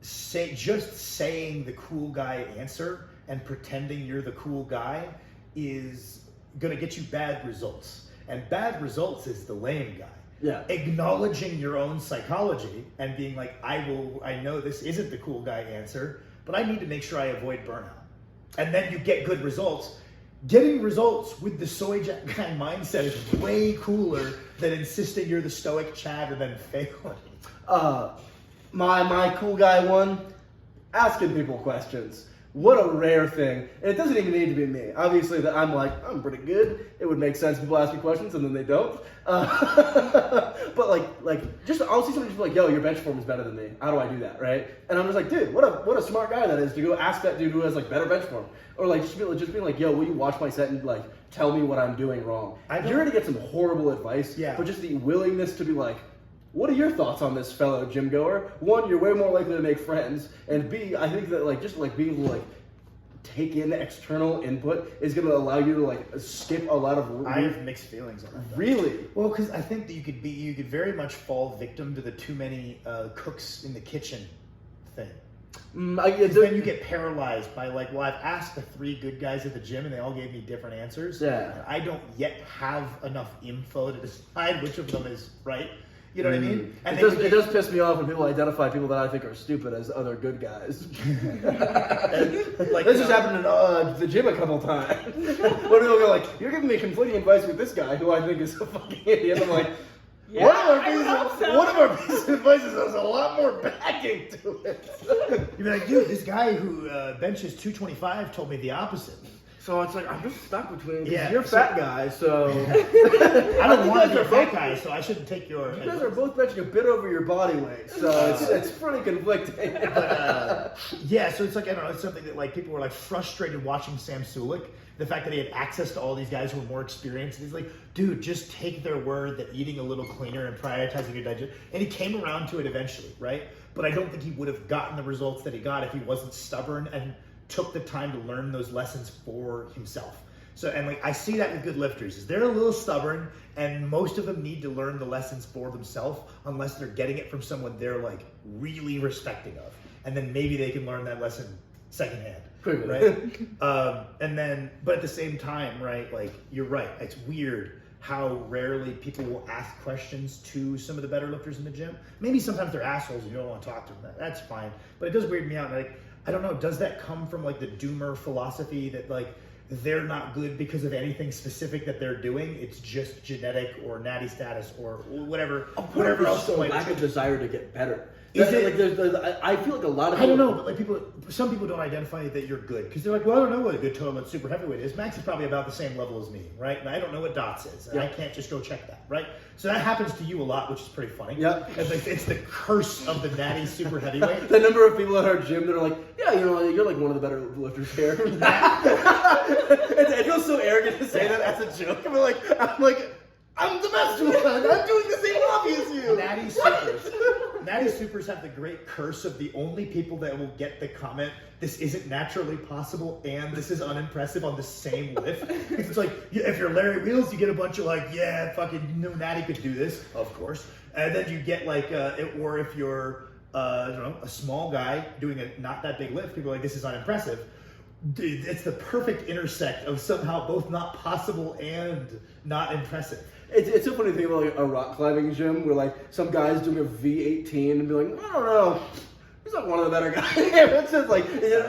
saying the cool guy answer and pretending you're the cool guy is gonna get you bad results. And bad results is the lame guy. Yeah. Acknowledging your own psychology and being like, I know this isn't the cool guy answer, but I need to make sure I avoid burnout. And then you get good results. Getting results with the soy guy mindset is way cooler than insisting you're the stoic Chad and then failing. My cool guy one, asking people questions. What a rare thing. And it doesn't even need to be me. Obviously, that I'm pretty good. It would make sense people ask me questions and then they don't. But I'll see somebody just be like, yo, your bench form is better than me. How do I do that, right? And I'm just like, dude, what a smart guy that is to go ask that dude who has like better bench form. Or like just being like, yo, will you watch my set and like tell me what I'm doing wrong? You're gonna get some horrible advice. Yeah. But just the willingness to be like, what are your thoughts on this, fellow gym goer? One, you're way more likely to make friends, and B, I think that being able to take in external input is going to allow you to skip a lot of. I have mixed feelings on that. Really? Well, because I think that you could very much fall victim to the too many cooks in the kitchen thing. Then you get paralyzed by I've asked the 3 good guys at the gym and they all gave me different answers. Yeah. And I don't yet have enough info to decide which of them is right. You know what I mean? And it does piss me off when people identify people that I think are stupid as other good guys. This has happened at the gym a couple times. When people go like, you're giving me conflicting advice with this guy who I think is a fucking idiot. I'm like, Yeah, one of our pieces of advice has a lot more backing to it. You'd be like, dude, this guy who benches 225 told me the opposite. So it's like, I'm just stuck between, Yeah, you're a fat guy, so. I don't want to be a fat guy, so I shouldn't take your. You guys are both benching a bit over your body weight, so it's pretty conflicting. Yeah, so it's I don't know, it's something that people were frustrated watching Sam Sulik. The fact that he had access to all these guys who were more experienced. And he's like, dude, just take their word that eating a little cleaner and prioritizing your digestion. And he came around to it eventually, right? But I don't think he would have gotten the results that he got if he wasn't stubborn and took the time to learn those lessons for himself. So, and I see that with good lifters, is they're a little stubborn and most of them need to learn the lessons for themselves unless they're getting it from someone they're really respecting of. And then maybe they can learn that lesson secondhand, right? But at the same time, right, you're right, it's weird how rarely people will ask questions to some of the better lifters in the gym. Maybe sometimes they're assholes and you don't want to talk to them, that's fine. But it does weird me out, I don't know, does that come from the doomer philosophy that they're not good because of anything specific that they're doing? It's just genetic or natty status or whatever else. Also, lack of desire to get better. Is I feel like a lot of people, I don't know, but some people don't identify that you're good because they're like, well, I don't know what a good total super heavyweight is. Max is probably about the same level as me, right? And I don't know what DOTS is, and I can't just go check that, right? So that happens to you a lot, which is pretty funny. Yeah, it's the curse of the natty super heavyweight. The number of people at our gym that are like, yeah, you're one of the better lifters here. It feels so arrogant to say that as a joke. I'm like, I'm the best one. I'm doing the same hobby as you. Natty supers have the great curse of the only people that will get the comment, this isn't naturally possible and this is unimpressive on the same lift. It's if you're Larry Wheels, you get a bunch of fucking Natty could do this, of course. And then you get or if you're a small guy doing a not that big lift, people are like, this is unimpressive. Dude, it's the perfect intersect of somehow both not possible and not impressive. It's so funny to think about a rock climbing gym where some guy's doing a V18 and be like, I don't know, he's not one of the better guys. It's just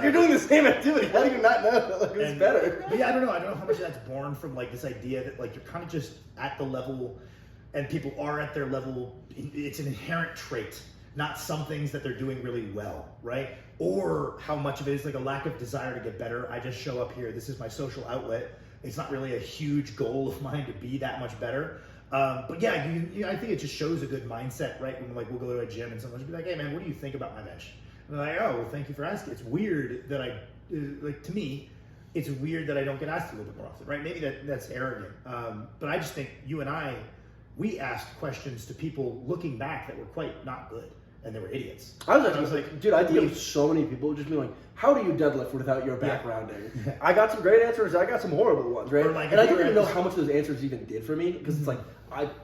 you're doing the same activity. How do you not know that it's better? Yeah, I don't know how much of that's born from this idea that you're kind of just at the level, and people are at their level. It's an inherent trait, not some things that they're doing really well, right? Or how much of it is a lack of desire to get better. I just show up here. This is my social outlet. It's not really a huge goal of mine to be that much better. But yeah, I think it just shows a good mindset, right? When we'll go to a gym and someone will be like, hey man, what do you think about my bench? And they're like, oh, well, thank you for asking. It's weird that to me, it's weird that I don't get asked a little bit more often, right? Maybe that's arrogant. But I just think you and we asked questions to people looking back that were quite not good. And they were idiots. I was like, dude, I DM so many people just being like, how do you deadlift without your back rounding? I got some great answers, I got some horrible ones, right? Like, and I don't even know how much those answers even did for me, because it's like,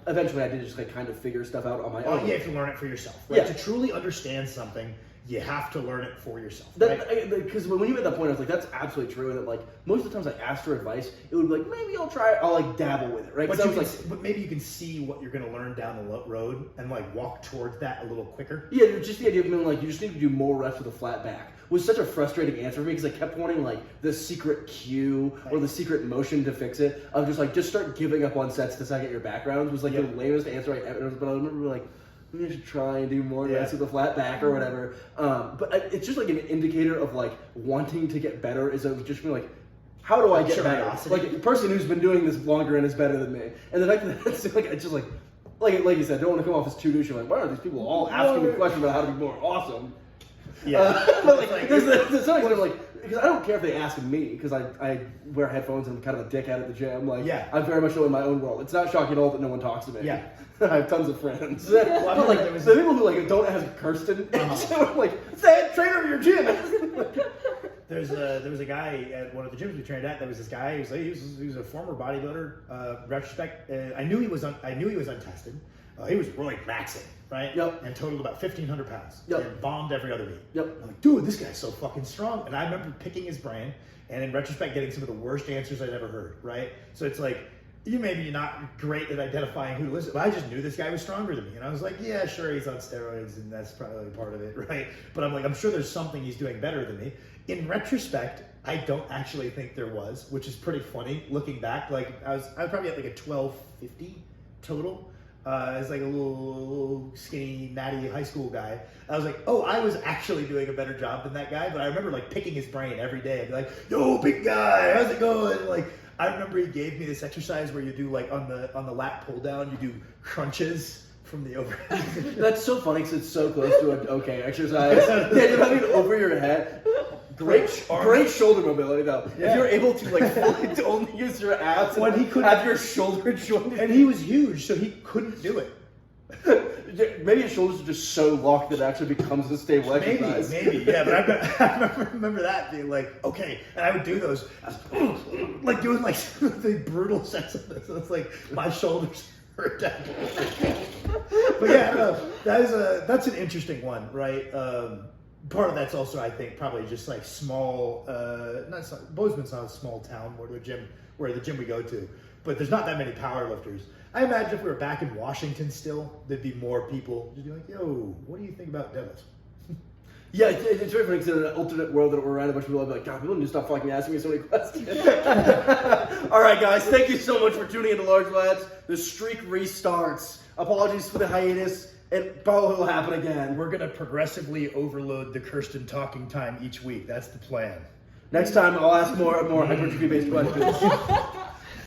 eventually I did just like kind of figure stuff out on my own. Oh, you have to learn it for yourself. Right? Yeah. To truly understand something, you have to learn it for yourself. Because when you made that point, I was like, that's absolutely true. And that like most of the times I asked for advice, it would be like, maybe I'll try it. I'll like dabble with it, right? But maybe you can see what you're going to learn down the road and like walk towards that a little quicker. Yeah, just the idea of being like, you just need to do more reps with a flat back was such a frustrating answer for me because I kept wanting like the secret cue or the secret motion to fix it. Of just start giving up on sets the second your back rounds was like the lamest answer I ever. But I remember like, maybe I should try and do more reps with a flat back or whatever. But it's just like an indicator of like wanting to get better. Is just being like, how do I get better? Like the person who's been doing this longer and is better than me. And the fact that it's like it's just like you said, don't want to come off as too douchey. Like, why are these people all asking me questions about how to be more awesome? Yeah, but like, there's something where like, because I don't care if they ask me, because I wear headphones and I'm kind of a dickhead at the gym. Like, I'm very much in my own world. It's not shocking at all that no one talks to me. Yeah. I have tons of friends. Well, but like, the people who like don't ask Kirsten, so I'm like, say trainer of your gym. There was a guy at one of the gyms we trained at. There was this guy. He was a former bodybuilder. Retrospect, I knew he was untested. He was really maxing, right? Yep. And totaled about 1,500 pounds. Yep. And bombed every other meet. Yep. I'm like, dude, this guy's so fucking strong. And I remember picking his brain, and in retrospect, getting some of the worst answers I'd ever heard, right? So it's like, you're not great at identifying who to listen, but I just knew this guy was stronger than me. And I was like, yeah, sure, he's on steroids, and that's probably part of it, right? But I'm like, I'm sure there's something he's doing better than me. In retrospect, I don't actually think there was, which is pretty funny looking back. Like, I was probably at like a 1250 total. As like a little skinny, natty high school guy. I was like, oh, I was actually doing a better job than that guy. But I remember like picking his brain every day. I'd be like, yo, big guy, how's it going? Like, I remember he gave me this exercise where you do like on the lat pull down, you do crunches from the overhead. That's so funny because it's so close to an okay exercise. Yeah, you're having it over your head. Great shoulder mobility though. Yeah. If you're able to like fully only use your abs and he could have your shoulder jointed, and he was huge, so he couldn't do it. Maybe his shoulders are just so locked that it actually becomes a stable exercise. Maybe, yeah. But I remember that being like, okay, and I would do those, like doing like the brutal sets of this. So it's like my shoulders hurt down. But yeah, no, that's an interesting one, right? Part of that's also, I think, probably just like small. Bozeman's not a small town where the gym we go to, but there's not that many powerlifters. I imagine if we were back in Washington still, there'd be more people just be like, yo, what do you think about deadlifts? Yeah, it's very funny because in an alternate world that we're around, a bunch of people will be like, God, people need to stop fucking asking me so many questions. All right, guys, thank you so much for tuning into Large Lads. The streak restarts. Apologies for the hiatus. It probably will happen again. We're going to progressively overload the Kirsten talking time each week. That's the plan. Next time, I'll ask more hypertrophy-based questions.